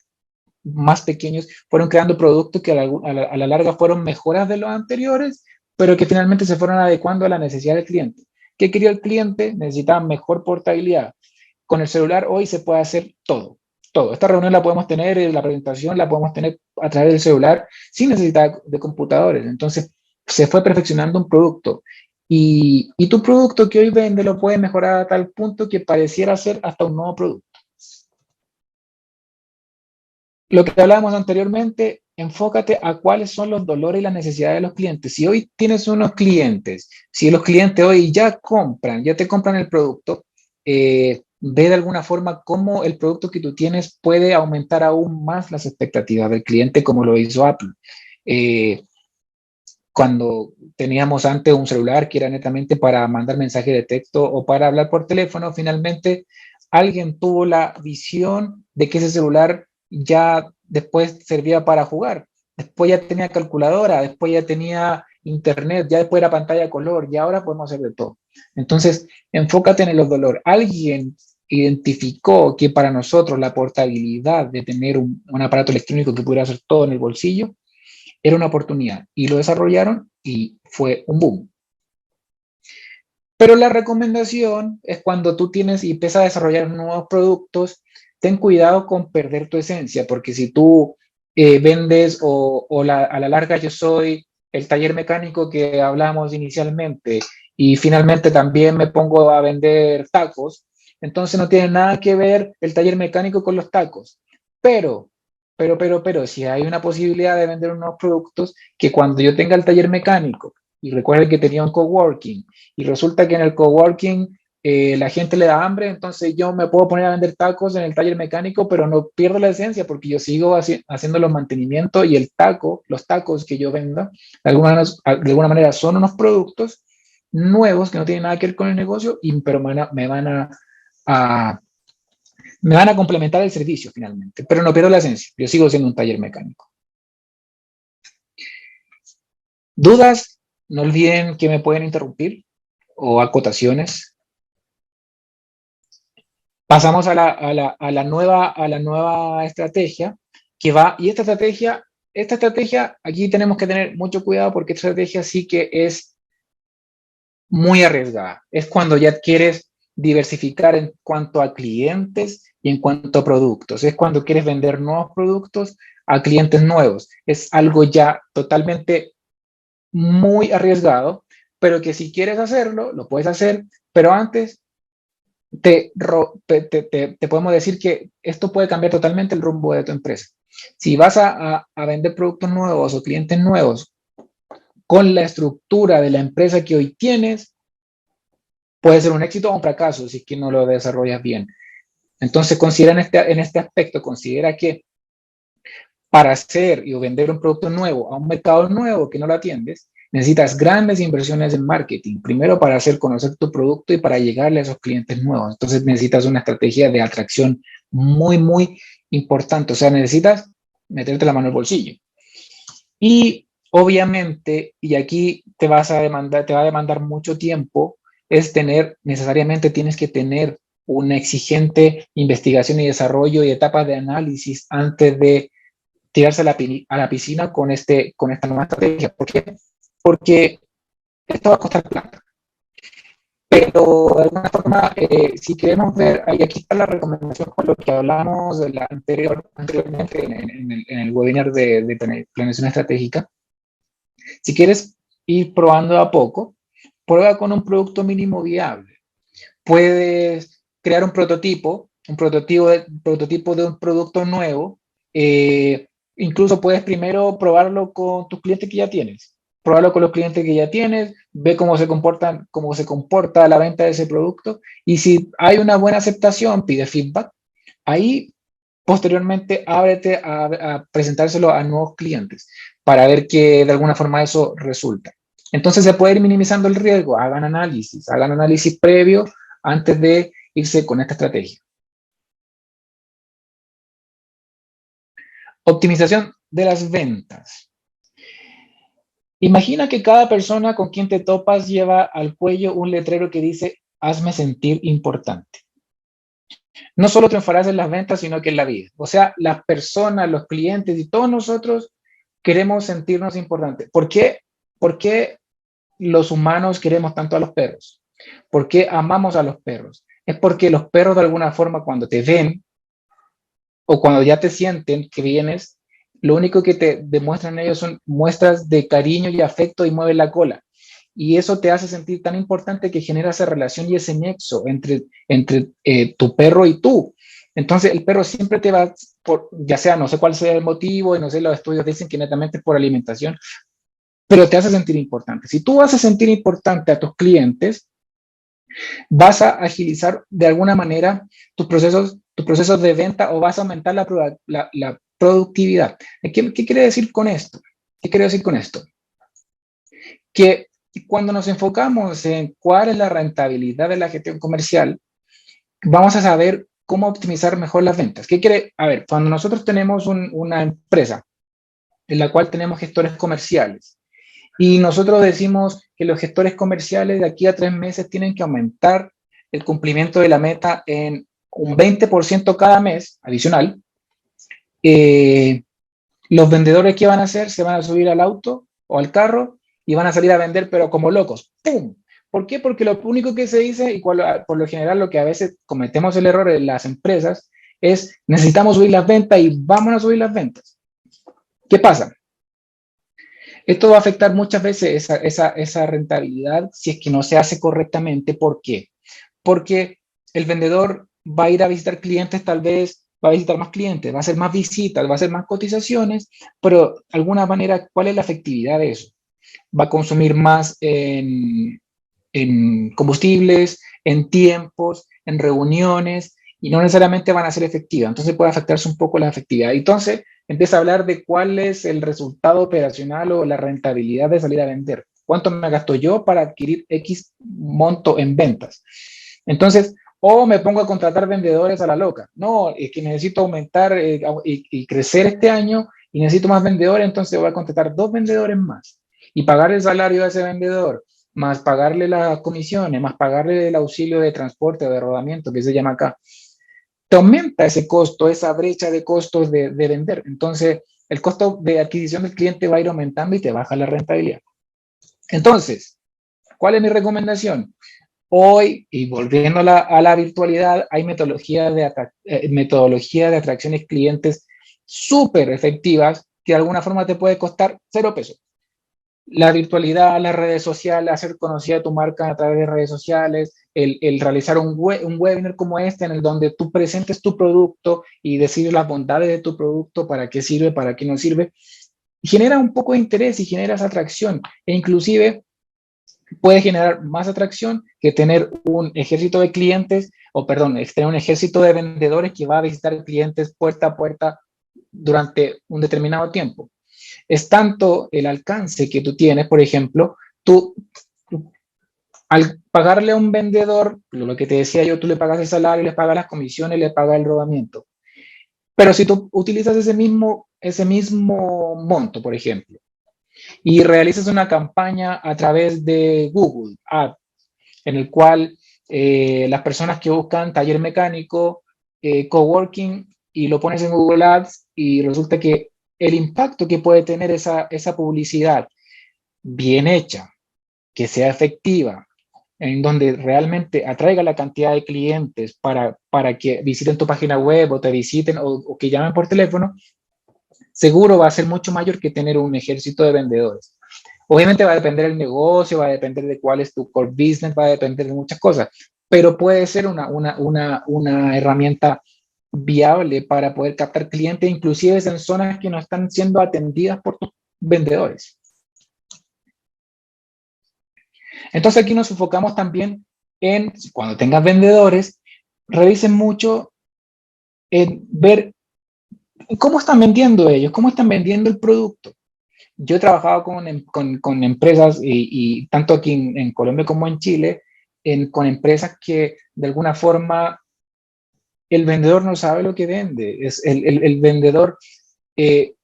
más pequeños, fueron creando productos que a la larga fueron mejoras de los anteriores, pero que finalmente se fueron adecuando a la necesidad del cliente. ¿Qué quería el cliente? Necesitaba mejor portabilidad. Con el celular hoy se puede hacer todo. Todo. Esta reunión la podemos tener, la presentación la podemos tener a través del celular sin necesidad de computadores. Entonces, se fue perfeccionando un producto. Y tu producto que hoy vende lo puede mejorar a tal punto que pareciera ser hasta un nuevo producto. Lo que hablábamos anteriormente, enfócate a cuáles son los dolores y las necesidades de los clientes. Si hoy tienes unos clientes, si los clientes hoy ya te compran el producto, ve de alguna forma cómo el producto que tú tienes puede aumentar aún más las expectativas del cliente, como lo hizo Apple. Eh, Cuando teníamos antes un celular que era netamente para mandar mensaje de texto o para hablar por teléfono, finalmente alguien tuvo la visión de que ese celular ya después servía para jugar. Después ya tenía calculadora, después ya tenía internet, ya después era pantalla color, y ahora podemos hacer de todo. Entonces, enfócate en los dolores. Alguien identificó que para nosotros la portabilidad de tener un aparato electrónico que pudiera hacer todo en el bolsillo era una oportunidad, y lo desarrollaron y fue un boom. Pero la recomendación es, cuando tú tienes y empiezas a desarrollar nuevos productos, ten cuidado con perder tu esencia, porque si tú vendes a la larga yo soy el taller mecánico que hablamos inicialmente y finalmente también me pongo a vender tacos, entonces no tiene nada que ver el taller mecánico con los tacos. Pero, si hay una posibilidad de vender unos productos, que cuando yo tenga el taller mecánico, y recuerden que tenía un coworking, y resulta que en el coworking la gente le da hambre, entonces yo me puedo poner a vender tacos en el taller mecánico, pero no pierdo la esencia porque yo sigo haciendo los mantenimientos, y los tacos que yo venda, de alguna manera son unos productos nuevos que no tienen nada que ver con el negocio, pero a, me van a complementar el servicio finalmente, pero no pierdo la esencia, yo sigo siendo un taller mecánico. ¿Dudas? No olviden que me pueden interrumpir, o acotaciones. Pasamos a la nueva estrategia que va, y esta estrategia, aquí tenemos que tener mucho cuidado, porque esta estrategia sí que es muy arriesgada. Es cuando ya quieres diversificar en cuanto a clientes y en cuanto a productos. Es cuando quieres vender nuevos productos a clientes nuevos. Es algo ya totalmente muy arriesgado, pero que si quieres hacerlo, lo puedes hacer, pero antes te podemos decir que esto puede cambiar totalmente el rumbo de tu empresa. Si vas a vender productos nuevos o clientes nuevos con la estructura de la empresa que hoy tienes, puede ser un éxito o un fracaso si es que no lo desarrollas bien. Entonces, considera en este aspecto, considera que para hacer y vender un producto nuevo a un mercado nuevo que no lo atiendes, necesitas grandes inversiones en marketing, primero para hacer conocer tu producto y para llegarle a esos clientes nuevos. Entonces necesitas una estrategia de atracción muy, muy importante. O sea, necesitas meterte la mano en el bolsillo. Y obviamente, y aquí te va a demandar mucho tiempo, necesariamente tienes que tener una exigente investigación y desarrollo y etapas de análisis antes de tirarse a la piscina con esta nueva estrategia. ¿Por qué? Porque esto va a costar plata. Pero de alguna forma, si queremos ver, y aquí está la recomendación con lo que hablamos anteriormente en el webinar de planeación estratégica. Si quieres ir probando a poco, prueba con un producto mínimo viable. Puedes crear un prototipo de un producto nuevo. Incluso puedes primero probarlo con tus clientes que ya tienes. Probarlo con los clientes que ya tienes, ve cómo se comporta la venta de ese producto, y si hay una buena aceptación, pide feedback. Ahí posteriormente ábrete a presentárselo a nuevos clientes para ver que de alguna forma eso resulta. Entonces se puede ir minimizando el riesgo. Hagan análisis previo antes de irse con esta estrategia. Optimización de las ventas. Imagina que cada persona con quien te topas lleva al cuello un letrero que dice, hazme sentir importante. No solo triunfarás en las ventas, sino que en la vida. O sea, las personas, los clientes y todos nosotros queremos sentirnos importantes. ¿Por qué? ¿Por qué los humanos queremos tanto a los perros? ¿Por qué amamos a los perros? Es porque los perros de alguna forma cuando te ven o cuando ya te sienten que vienes, lo único que te demuestran ellos son muestras de cariño y afecto y mueven la cola. Y eso te hace sentir tan importante que genera esa relación y ese nexo entre tu perro y tú. Entonces el perro siempre te va, ya sea, no sé cuál sea el motivo, y no sé, los estudios dicen que netamente es por alimentación, pero te hace sentir importante. Si tú haces sentir importante a tus clientes, vas a agilizar de alguna manera tus procesos de venta o vas a aumentar la productividad. ¿Qué quiere decir con esto? ¿Qué quiere decir con esto? Que cuando nos enfocamos en cuál es la rentabilidad de la gestión comercial, vamos a saber cómo optimizar mejor las ventas. ¿Qué quiere? A ver, cuando nosotros tenemos una empresa en la cual tenemos gestores comerciales y nosotros decimos que los gestores comerciales de aquí a 3 meses tienen que aumentar el cumplimiento de la meta en un 20% cada mes adicional, los vendedores, ¿qué van a hacer? Se van a subir al auto o al carro y van a salir a vender, pero como locos. ¡Pum! ¿Por qué? Porque lo único que se dice, y por lo general lo que a veces cometemos el error en las empresas, es necesitamos subir las ventas y vamos a subir las ventas. ¿Qué pasa? Esto va a afectar muchas veces esa rentabilidad si es que no se hace correctamente. ¿Por qué? Porque el vendedor va a ir a visitar clientes, tal vez va a visitar más clientes, va a hacer más visitas, va a hacer más cotizaciones, pero de alguna manera, ¿cuál es la efectividad de eso? Va a consumir más en combustibles, en tiempos, en reuniones, y no necesariamente van a ser efectivas. Entonces puede afectarse un poco la efectividad. Entonces empieza a hablar de cuál es el resultado operacional o la rentabilidad de salir a vender. ¿Cuánto me gasto yo para adquirir X monto en ventas? Entonces, o me pongo a contratar vendedores a la loca. No, es que necesito aumentar y crecer este año y necesito más vendedores, entonces voy a contratar 2 vendedores más y pagar el salario de ese vendedor, más pagarle las comisiones, más pagarle el auxilio de transporte o de rodamiento, que se llama acá. Te aumenta ese costo, esa brecha de costos de vender. Entonces, el costo de adquisición del cliente va a ir aumentando y te baja la rentabilidad. Entonces, ¿cuál es mi recomendación? Hoy, y volviendo a la virtualidad, hay metodología de atracciones clientes súper efectivas que de alguna forma te puede costar 0 pesos. La virtualidad, las redes sociales, hacer conocida tu marca a través de redes sociales, el realizar un webinar como este en el donde tú presentes tu producto y decir las bondades de tu producto, para qué sirve, para qué no sirve, genera un poco de interés y genera esa atracción e inclusive puede generar más atracción que tener un ejército de clientes, o perdón, tener un ejército de vendedores que va a visitar clientes puerta a puerta durante un determinado tiempo. Es tanto el alcance que tú tienes, por ejemplo, tú al pagarle a un vendedor, lo que te decía yo, tú le pagas el salario, le pagas las comisiones, le pagas el rodamiento. Pero si tú utilizas ese mismo monto, por ejemplo, y realizas una campaña a través de Google Ads, en el cual las personas que buscan taller mecánico, coworking, y lo pones en Google Ads y resulta que el impacto que puede tener esa publicidad bien hecha, que sea efectiva, en donde realmente atraiga la cantidad de clientes para que visiten tu página web o te visiten o que llamen por teléfono, seguro va a ser mucho mayor que tener un ejército de vendedores. Obviamente va a depender del negocio, va a depender de cuál es tu core business, va a depender de muchas cosas, pero puede ser una herramienta viable para poder captar clientes, inclusive en zonas que no están siendo atendidas por tus vendedores. Entonces aquí nos enfocamos también en, cuando tengas vendedores, revisen mucho en ver ¿Cómo están vendiendo ellos? ¿Cómo están vendiendo el producto? Yo he trabajado con empresas, y tanto aquí en Colombia como en Chile, con empresas que de alguna forma el vendedor no sabe lo que vende. El vendedor eh,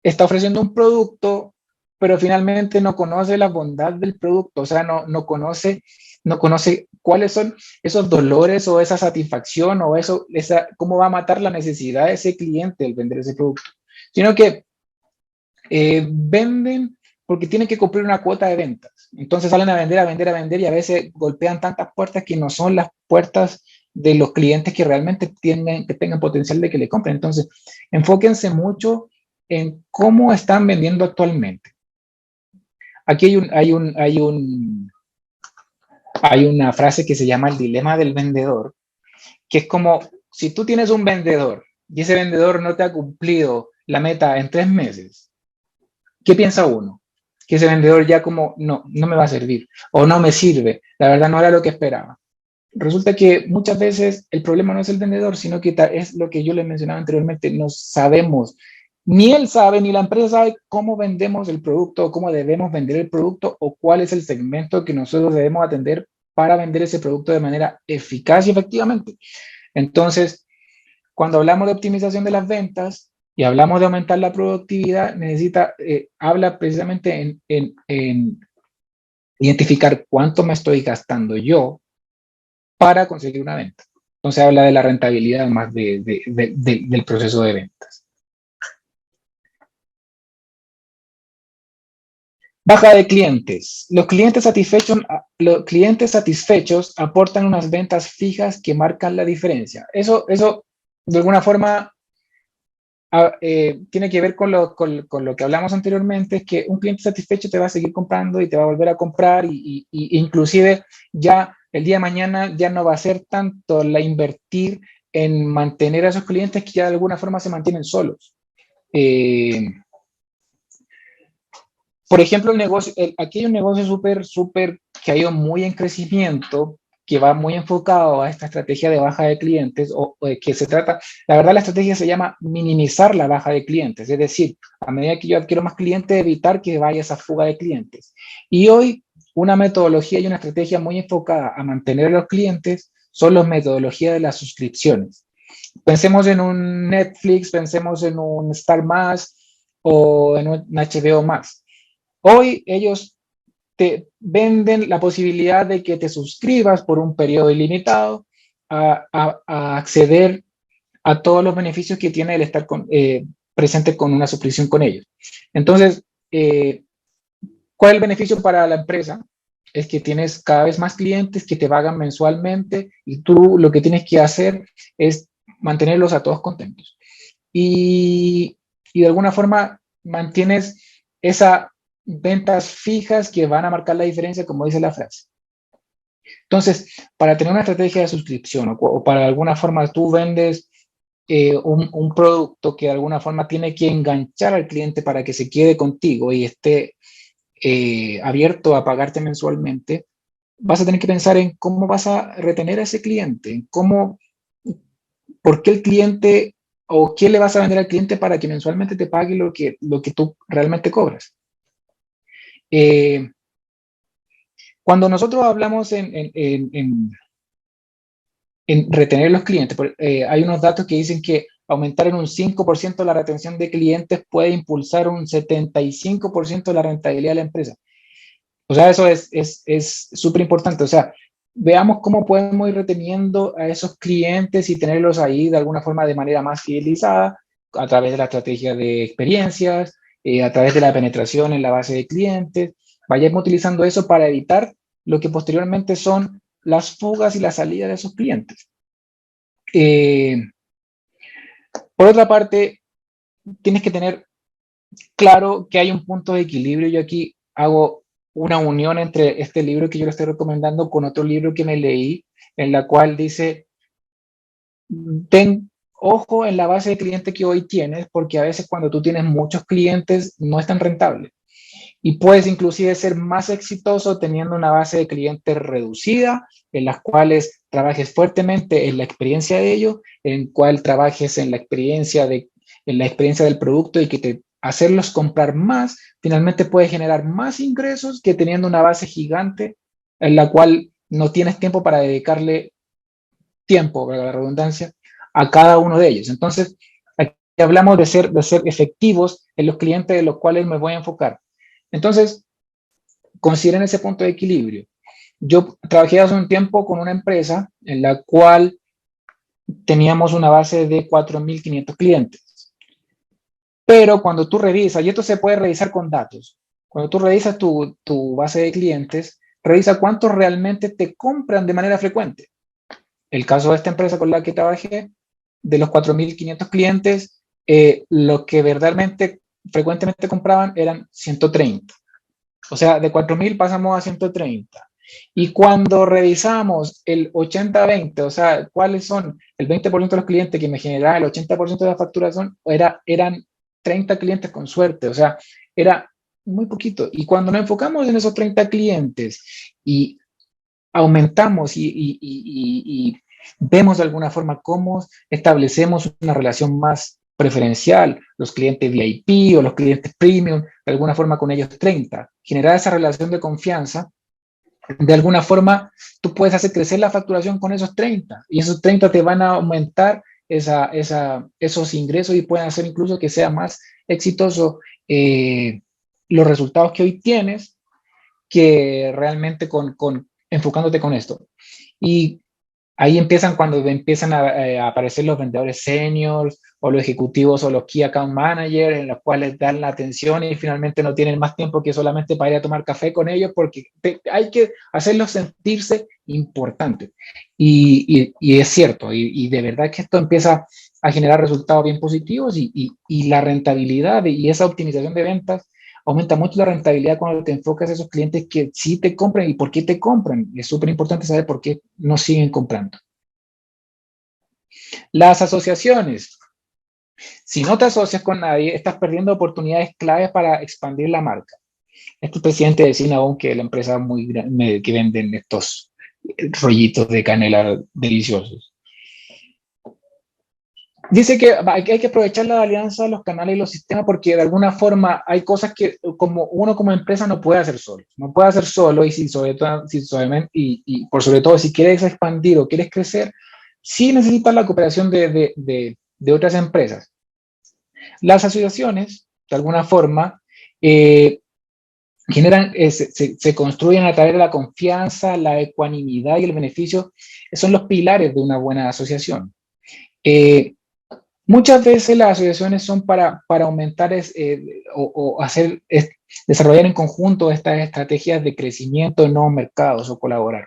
está ofreciendo un producto, pero finalmente no conoce la bondad del producto, o sea, no conoce cuáles son esos dolores o esa satisfacción o cómo va a matar la necesidad de ese cliente el vender ese producto, sino que venden porque tienen que cumplir una cuota de ventas. Entonces salen a vender, a vender, a vender y a veces golpean tantas puertas que no son las puertas de los clientes que realmente que tengan potencial de que le compren. Entonces, enfóquense mucho en cómo están vendiendo actualmente. Aquí hay una frase que se llama el dilema del vendedor, que es como si tú tienes un vendedor y ese vendedor no te ha cumplido la meta en 3 meses, ¿qué piensa uno? Que ese vendedor ya como, no me va a servir o no me sirve, la verdad no era lo que esperaba. Resulta que muchas veces el problema no es el vendedor, sino que es lo que yo les mencionaba anteriormente, no sabemos, ni él sabe, ni la empresa sabe cómo vendemos el producto, o cómo debemos vender el producto, o cuál es el segmento que nosotros debemos atender para vender ese producto de manera eficaz y efectivamente. Entonces, cuando hablamos de optimización de las ventas y hablamos de aumentar la productividad, habla precisamente en identificar cuánto me estoy gastando yo para conseguir una venta. Entonces habla de la rentabilidad más del proceso de ventas. Baja de clientes. Los clientes satisfechos aportan unas ventas fijas que marcan la diferencia. Eso de alguna forma, tiene que ver con lo que hablamos anteriormente, es que un cliente satisfecho te va a seguir comprando y te va a volver a comprar inclusive ya el día de mañana ya no va a ser tanto la invertir en mantener a esos clientes que ya de alguna forma se mantienen solos. Eh, por ejemplo, aquí hay un negocio súper que ha ido muy en crecimiento, que va muy enfocado a esta estrategia de baja de clientes, o de que se trata, la verdad la estrategia se llama minimizar la baja de clientes, es decir, a medida que yo adquiero más clientes, evitar que vaya esa fuga de clientes. Y hoy una metodología y una estrategia muy enfocada a mantener a los clientes son las metodologías de las suscripciones. Pensemos en un Netflix, pensemos en un Star Más o en un HBO Más. Hoy ellos te venden la posibilidad de que te suscribas por un periodo ilimitado a acceder a todos los beneficios que tiene el estar presente con una suscripción con ellos. Entonces, ¿cuál es el beneficio para la empresa? Es que tienes cada vez más clientes que te pagan mensualmente y tú lo que tienes que hacer es mantenerlos a todos contentos. Y de alguna forma mantienes esas ventas fijas que van a marcar la diferencia, como dice la frase. Entonces, para tener una estrategia de suscripción o para alguna forma tú vendes un producto que de alguna forma tiene que enganchar al cliente para que se quede contigo y esté abierto a pagarte mensualmente, vas a tener que pensar en cómo vas a retener a ese cliente, en por qué el cliente o qué le vas a vender al cliente para que mensualmente te pague lo que tú realmente cobras. Eh, Cuando nosotros hablamos en retener los clientes, hay unos datos que dicen que aumentar en un 5% la retención de clientes puede impulsar un 75% de la rentabilidad de la empresa. O sea, eso es súper importante. O sea, veamos cómo podemos ir reteniendo a esos clientes y tenerlos ahí de alguna forma de manera más fidelizada a través de la estrategia de experiencias, a través de la penetración en la base de clientes. Vayamos utilizando eso para evitar lo que posteriormente son las fugas y la salida de esos clientes. Eh, por otra parte, tienes que tener claro que hay un punto de equilibrio. Yo aquí hago una unión entre este libro que yo le estoy recomendando con otro libro que me leí, en la cual dice, ten ojo en la base de cliente que hoy tienes, porque a veces cuando tú tienes muchos clientes no es tan rentable. Y puedes inclusive ser más exitoso teniendo una base de clientes reducida, en las cuales trabajes fuertemente en la experiencia de ellos, en cual trabajes en la experiencia en la experiencia del producto y que hacerlos comprar más, finalmente puede generar más ingresos que teniendo una base gigante en la cual no tienes tiempo para dedicarle tiempo, para la redundancia, a cada uno de ellos. Entonces, aquí hablamos de ser efectivos en los clientes de los cuales me voy a enfocar. Entonces, consideren ese punto de equilibrio. Yo trabajé hace un tiempo con una empresa en la cual teníamos una base de 4.500 clientes. Pero cuando tú revisas, y esto se puede revisar con datos, cuando tú revisas tu base de clientes, revisa cuántos realmente te compran de manera frecuente. El caso de esta empresa con la que trabajé, de los 4.500 clientes, los que verdaderamente frecuentemente compraban eran 130. O sea, de 4.000 pasamos a 130. Y cuando revisamos el 80-20, o sea, cuáles son el 20% de los clientes que me generaba el 80% de la facturación, eran 30 clientes con suerte, o sea, era muy poquito. Y cuando nos enfocamos en esos 30 clientes y aumentamos y vemos de alguna forma cómo establecemos una relación más preferencial, los clientes VIP o los clientes premium, de alguna forma con ellos 30, generar esa relación de confianza, de alguna forma tú puedes hacer crecer la facturación con esos 30 y esos 30 te van a aumentar esos ingresos y pueden hacer incluso que sea más exitoso los resultados que hoy tienes que realmente enfocándote con esto. Y ahí empiezan cuando empiezan a aparecer los vendedores seniors o los ejecutivos o los key account managers en los cuales dan la atención y finalmente no tienen más tiempo que solamente para ir a tomar café con ellos porque hay que hacerlos sentirse importantes. Y es cierto, y de verdad que esto empieza a generar resultados bien positivos y la rentabilidad y esa optimización de ventas aumenta mucho la rentabilidad cuando te enfocas a esos clientes que sí te compran y por qué te compran. Es súper importante saber por qué no siguen comprando. Las asociaciones. Si no te asocias con nadie, estás perdiendo oportunidades claves para expandir la marca. Este presidente de Cinnabon, que es la empresa muy grande que venden estos rollitos de canela deliciosos. Dice que hay que aprovechar la alianza, los canales y los sistemas porque de alguna forma hay cosas que como uno como empresa no puede hacer solo. No puede hacer solo y por sobre todo si quieres expandir o quieres crecer, sí necesitas la cooperación de otras empresas. Las asociaciones, de alguna forma, se construyen a través de la confianza, la ecuanimidad y el beneficio. Son los pilares de una buena asociación. Muchas veces las asociaciones son para aumentar desarrollar en conjunto estas estrategias de crecimiento en nuevos mercados o colaborar.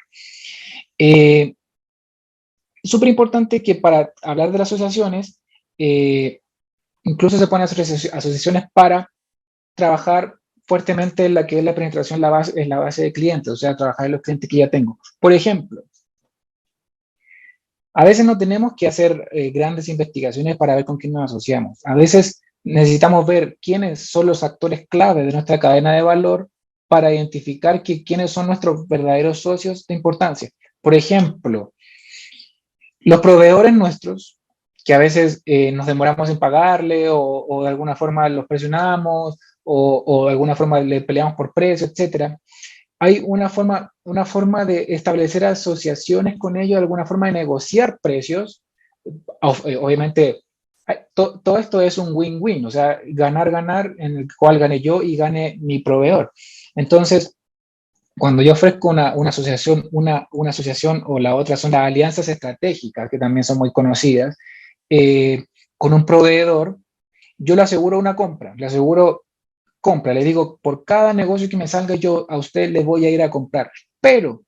Súper importante que para hablar de las asociaciones, incluso se ponen asociaciones para trabajar fuertemente en la que es la penetración en la base de clientes, o sea, trabajar en los clientes que ya tengo. Por ejemplo, a veces no tenemos que hacer grandes investigaciones para ver con quién nos asociamos. A veces necesitamos ver quiénes son los actores clave de nuestra cadena de valor para identificar quiénes son nuestros verdaderos socios de importancia. Por ejemplo, los proveedores nuestros, que a veces nos demoramos en pagarle o de alguna forma los presionamos o de alguna forma le peleamos por precio, etcétera. Hay una forma de establecer asociaciones con ellos, alguna forma de negociar precios. Obviamente, todo esto es un win-win, o sea, ganar, en el cual gane yo y gane mi proveedor. Entonces, cuando yo ofrezco una asociación, una asociación o la otra son las alianzas estratégicas, que también son muy conocidas, con un proveedor, yo le aseguro una compra, le aseguro compra, le digo, por cada negocio que me salga yo a usted le voy a ir a comprar, pero,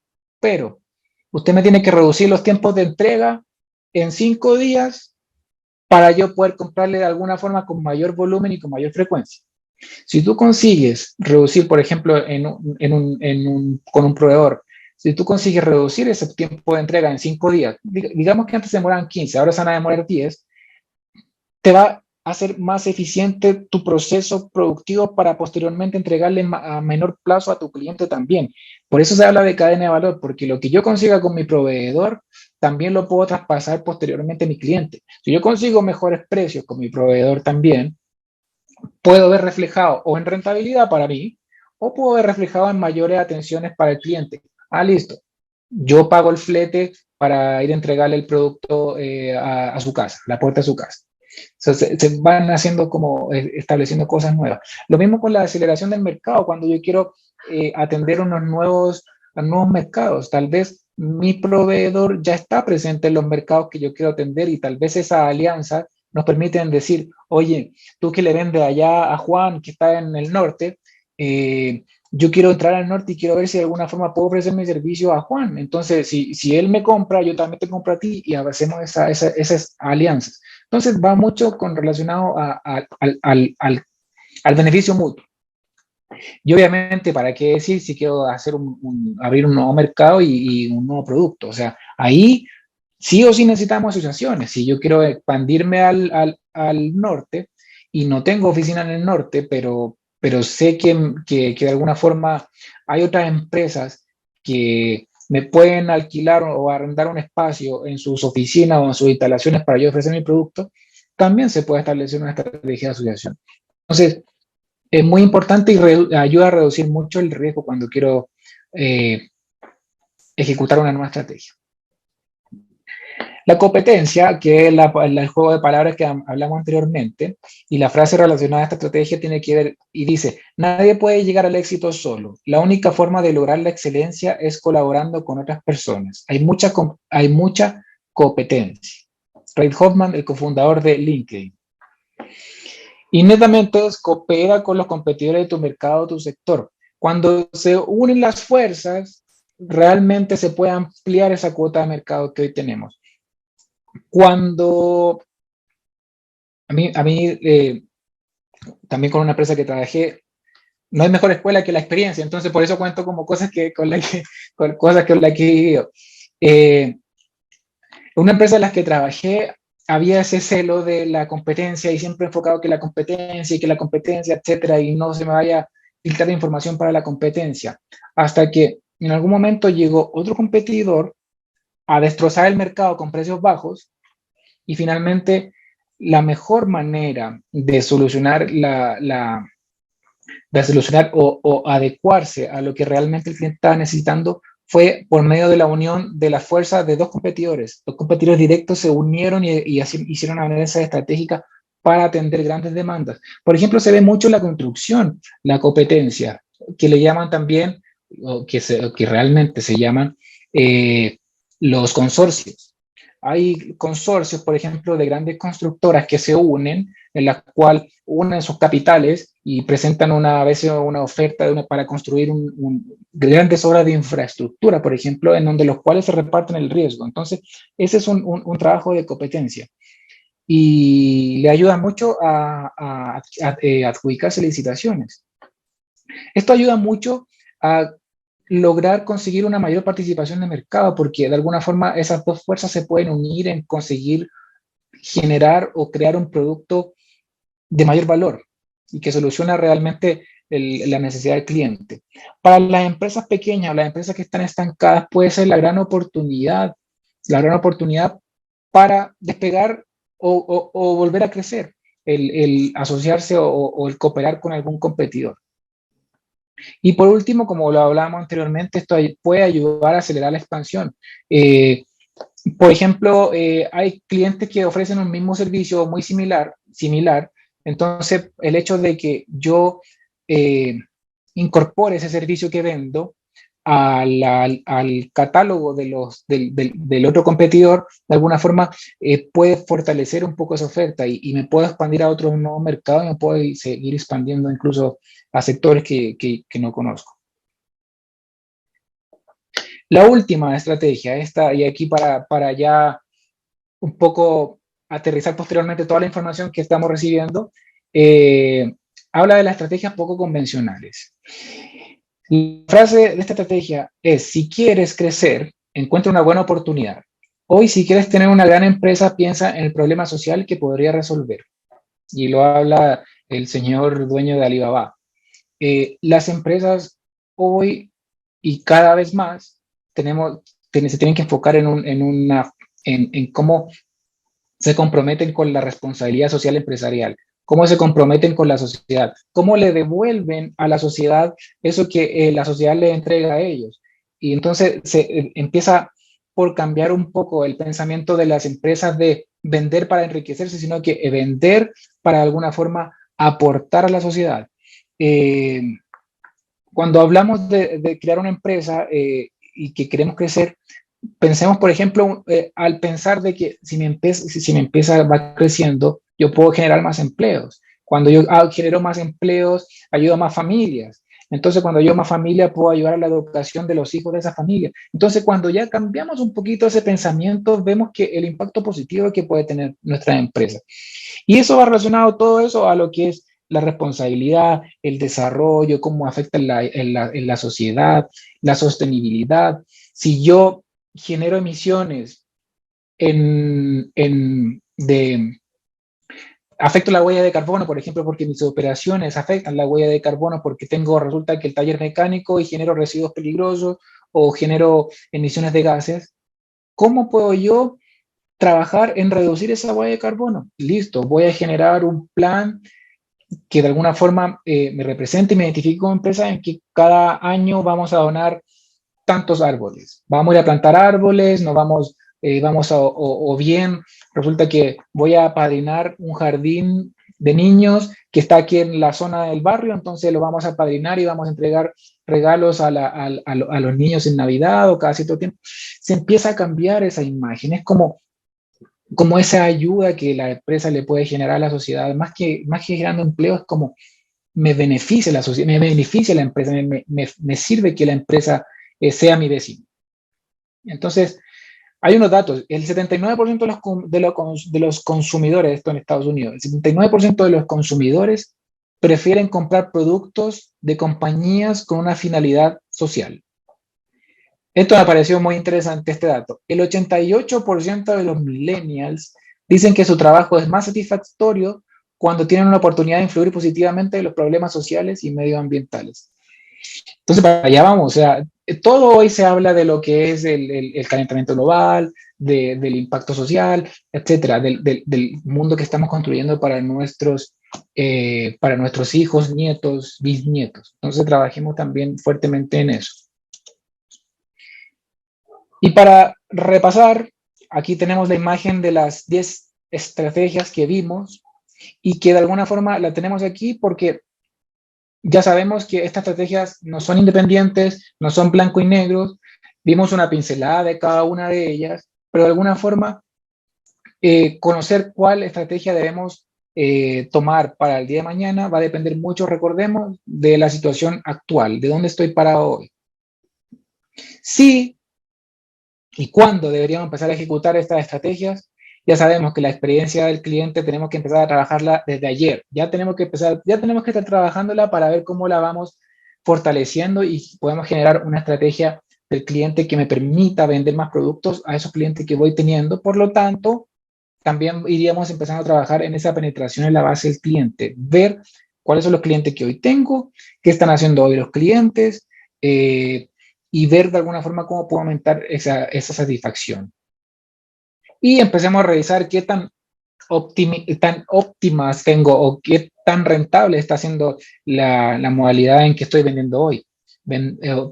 usted me tiene que reducir los tiempos de entrega en 5 días para yo poder comprarle de alguna forma con mayor volumen y con mayor frecuencia. Si tú consigues reducir, por ejemplo, con un proveedor, si tú consigues reducir ese tiempo de entrega en 5 días, digamos que antes se demoraban 15, ahora se van a demorar 10, te va a hacer más eficiente tu proceso productivo para posteriormente entregarle a menor plazo a tu cliente también. Por eso se habla de cadena de valor, porque lo que yo consiga con mi proveedor también lo puedo traspasar posteriormente a mi cliente. Si yo consigo mejores precios con mi proveedor también, puedo ver reflejado o en rentabilidad para mí, o puedo ver reflejado en mayores atenciones para el cliente. Ah, listo. Yo pago el flete para ir a entregarle el producto a su casa, a la puerta de su casa. O sea, se van haciendo como estableciendo cosas nuevas. Lo mismo con la aceleración del mercado, cuando yo quiero atender a nuevos mercados. Tal vez mi proveedor ya está presente en los mercados que yo quiero atender y tal vez esa alianza nos permiten decir, oye, tú que le vendes allá a Juan que está en el norte, yo quiero entrar al norte y quiero ver si de alguna forma puedo ofrecer mi servicio a Juan. Entonces, si él me compra, yo también te compro a ti y hacemos esas alianzas. Entonces, va mucho con relacionado al beneficio mutuo. Y obviamente, ¿para qué decir si quiero abrir un nuevo mercado y un nuevo producto? O sea, ahí sí o sí necesitamos asociaciones. Si yo quiero expandirme al norte y no tengo oficina en el norte, pero sé que de alguna forma hay otras empresas que me pueden alquilar o arrendar un espacio en sus oficinas o en sus instalaciones para yo ofrecer mi producto, también se puede establecer una estrategia de asociación. Entonces, es muy importante y ayuda a reducir mucho el riesgo cuando quiero eh, ejecutar una nueva estrategia. La competencia, que es el juego de palabras que hablamos anteriormente, y la frase relacionada a esta estrategia tiene que ver y dice, nadie puede llegar al éxito solo. La única forma de lograr la excelencia es colaborando con otras personas. Hay mucha competencia. Reid Hoffman, el cofundador de LinkedIn. Y netamente es coopera con los competidores de tu mercado o tu sector. Cuando se unen las fuerzas, realmente se puede ampliar esa cuota de mercado que hoy tenemos. Cuando también con una empresa que trabajé, no hay mejor escuela que la experiencia, entonces por eso cuento como cosas con las que he vivido. Una empresa en la que trabajé había ese celo de la competencia y siempre enfocado que la competencia y que la competencia, etcétera, y no se me vaya a filtrar información para la competencia. Hasta que en algún momento llegó otro competidor a destrozar el mercado con precios bajos y finalmente la mejor manera de solucionar o adecuarse a lo que realmente el cliente estaba necesitando fue por medio de la unión de la fuerza de dos competidores. Los competidores directos se unieron y así hicieron una alianza estratégica para atender grandes demandas. Por ejemplo, se ve mucho en la construcción, la competencia, que le llaman también, o que realmente se llaman los consorcios. Hay consorcios, por ejemplo, de grandes constructoras que se unen, en las cuales unen sus capitales y presentan a veces una oferta para construir grandes obras de infraestructura, por ejemplo, en donde los cuales se reparten el riesgo. Entonces, ese es un trabajo de competencia y le ayuda mucho a adjudicarse licitaciones. Esto ayuda mucho a lograr conseguir una mayor participación de mercado, porque de alguna forma esas dos fuerzas se pueden unir en conseguir generar o crear un producto de mayor valor y que soluciona realmente la necesidad del cliente. Para las empresas pequeñas o las empresas que están estancadas puede ser la gran oportunidad para despegar o volver a crecer, el asociarse o el cooperar con algún competidor. Y por último, como lo hablábamos anteriormente, esto puede ayudar a acelerar la expansión. Por ejemplo, hay clientes que ofrecen un mismo servicio muy similar, entonces el hecho de que yo incorpore ese servicio que vendo al catálogo del otro competidor, de alguna forma puede fortalecer un poco esa oferta y me puedo expandir a otros nuevos mercados y me puedo seguir expandiendo incluso a sectores que no conozco. La última estrategia, y aquí para ya un poco aterrizar posteriormente toda la información que estamos recibiendo, habla de las estrategias poco convencionales. La frase de esta estrategia es, si quieres crecer, encuentra una buena oportunidad. Hoy, si quieres tener una gran empresa, piensa en el problema social que podría resolver. Y lo habla el señor dueño de Alibaba. Las empresas hoy y cada vez más se tienen que enfocar en cómo se comprometen con la responsabilidad social empresarial, cómo se comprometen con la sociedad, cómo le devuelven a la sociedad eso que la sociedad le entrega a ellos. Y entonces se empieza por cambiar un poco el pensamiento de las empresas de vender para enriquecerse, sino que vender para de alguna forma aportar a la sociedad. Cuando hablamos de crear una empresa y que queremos crecer, pensemos, por ejemplo, al pensar de que si mi empresa va creciendo, yo puedo generar más empleos. Cuando yo genero más empleos, ayudo a más familias. Entonces, cuando yo más familia, puedo ayudar a la educación de los hijos de esa familia. Entonces, cuando ya cambiamos un poquito ese pensamiento, vemos que el impacto positivo que puede tener nuestra empresa. Y eso va relacionado todo eso a lo que es la responsabilidad, el desarrollo, cómo afecta en la sociedad, la sostenibilidad. Si yo genero emisiones afecto la huella de carbono, por ejemplo, porque mis operaciones afectan la huella de carbono porque resulta que el taller mecánico y genero residuos peligrosos o genero emisiones de gases. ¿Cómo puedo yo trabajar en reducir esa huella de carbono? Listo, voy a generar un plan que de alguna forma me represente y me identifique como empresa en que cada año vamos a donar tantos árboles. Vamos a ir a plantar árboles, nos o bien resulta que voy a apadrinar un jardín de niños que está aquí en la zona del barrio, entonces lo vamos a apadrinar y vamos a entregar regalos a los niños en Navidad o cada cierto tiempo. Se empieza a cambiar esa imagen, es como esa ayuda que la empresa le puede generar a la sociedad, más que generando empleo, es como me beneficia la sociedad, me beneficia la empresa, me sirve que la empresa sea mi vecino. Entonces, hay unos datos, el 79% de los consumidores, esto en Estados Unidos, el 79% de los consumidores prefieren comprar productos de compañías con una finalidad social. Esto me pareció muy interesante, este dato. El 88% de los millennials dicen que su trabajo es más satisfactorio cuando tienen una oportunidad de influir positivamente en los problemas sociales y medioambientales. Entonces, para allá vamos, o sea, todo hoy se habla de lo que es el calentamiento global, del impacto social, etcétera, del mundo que estamos construyendo para nuestros hijos, nietos, bisnietos. Entonces, trabajemos también fuertemente en eso. Y para repasar, aquí tenemos la imagen de las 10 estrategias que vimos y que de alguna forma la tenemos aquí porque ya sabemos que estas estrategias no son independientes, no son blanco y negro, vimos una pincelada de cada una de ellas, pero de alguna forma conocer cuál estrategia debemos tomar para el día de mañana va a depender mucho, recordemos, de la situación actual, de dónde estoy parado hoy. Sí, y cuándo deberíamos empezar a ejecutar estas estrategias. Ya sabemos que la experiencia del cliente tenemos que empezar a trabajarla desde ayer. Ya tenemos que estar trabajándola para ver cómo la vamos fortaleciendo y podemos generar una estrategia del cliente que me permita vender más productos a esos clientes que voy teniendo. Por lo tanto, también iríamos empezando a trabajar en esa penetración en la base del cliente, ver cuáles son los clientes que hoy tengo, qué están haciendo hoy los clientes, y ver de alguna forma cómo puedo aumentar esa satisfacción. Y empecemos a revisar qué tan óptimas tengo o qué tan rentable está siendo la modalidad en que estoy vendiendo hoy.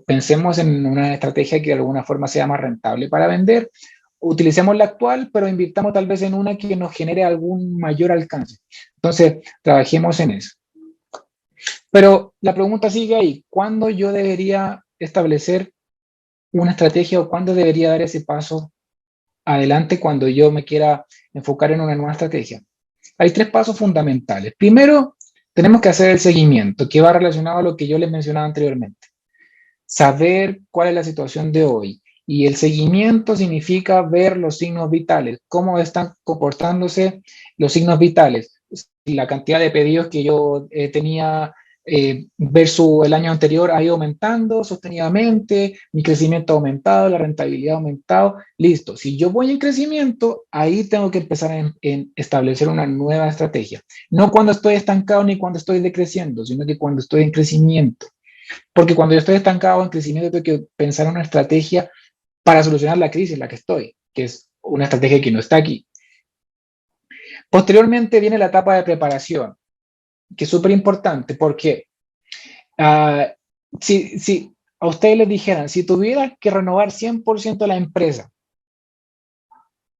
Pensemos en una estrategia que de alguna forma sea más rentable para vender. Utilicemos la actual, pero invirtamos tal vez en una que nos genere algún mayor alcance. Entonces, trabajemos en eso. Pero la pregunta sigue ahí. ¿Cuándo yo debería establecer una estrategia o cuándo debería dar ese paso adelante cuando yo me quiera enfocar en una nueva estrategia? Hay 3 pasos fundamentales. Primero, tenemos que hacer el seguimiento, que va relacionado a lo que yo les mencionaba anteriormente. Saber cuál es la situación de hoy. Y el seguimiento significa ver los signos vitales, cómo están comportándose los signos vitales. La cantidad de pedidos que yo tenía versus el año anterior ha ido aumentando sostenidamente, mi crecimiento ha aumentado, la rentabilidad ha aumentado, listo. Si yo voy en crecimiento, ahí tengo que empezar en establecer una nueva estrategia. No cuando estoy estancado ni cuando estoy decreciendo, sino que cuando estoy en crecimiento. Porque cuando yo estoy estancado en crecimiento, tengo que pensar en una estrategia para solucionar la crisis en la que estoy, que es una estrategia que no está aquí. Posteriormente viene la etapa de preparación, que es súper importante porque uh, si a ustedes les dijeran, si tuvieras que renovar 100% la empresa,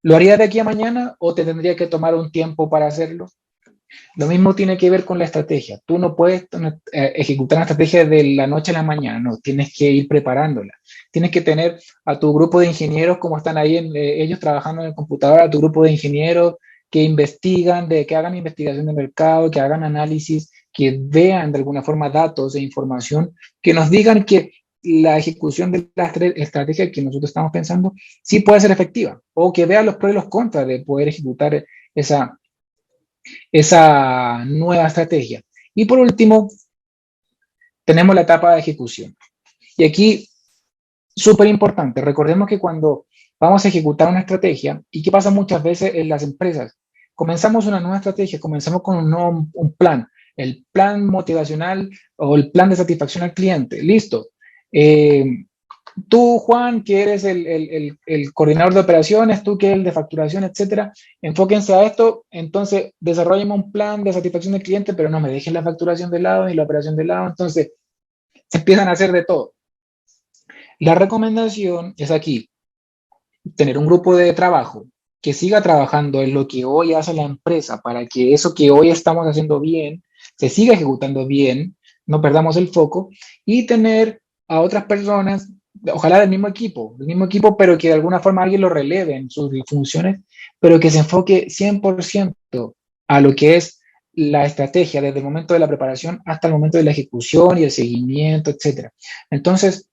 ¿lo harías de aquí a mañana o te tendría que tomar un tiempo para hacerlo? Lo mismo tiene que ver con la estrategia. Tú no puedes ejecutar una estrategia de la noche a la mañana, no, tienes que ir preparándola. Tienes que tener a tu grupo de ingenieros, como están ahí ellos trabajando en el computador, a tu grupo de ingenieros que investigan, que hagan investigación de mercado, que hagan análisis, que vean de alguna forma datos e información, que nos digan que la ejecución de la estrategia que nosotros estamos pensando sí puede ser efectiva, o que vean los pros y los contras de poder ejecutar esa nueva estrategia. Y por último, tenemos la etapa de ejecución. Y aquí, súper importante, recordemos que cuando vamos a ejecutar una estrategia, y qué pasa muchas veces en las empresas, comenzamos una nueva estrategia, comenzamos con un plan, el plan motivacional o el plan de satisfacción al cliente, listo. Tú, Juan, que eres el coordinador de operaciones, tú que eres el de facturación, etcétera, enfóquense a esto, entonces desarrollen un plan de satisfacción del cliente, pero no me dejen la facturación de lado ni la operación de lado, entonces se empiezan a hacer de todo. La recomendación es aquí, tener un grupo de trabajo que siga trabajando en lo que hoy hace la empresa para que eso que hoy estamos haciendo bien se siga ejecutando bien, no perdamos el foco, y tener a otras personas, ojalá del mismo equipo, pero que de alguna forma alguien lo releve en sus funciones, pero que se enfoque 100% a lo que es la estrategia desde el momento de la preparación hasta el momento de la ejecución y el seguimiento, etcétera. Entonces,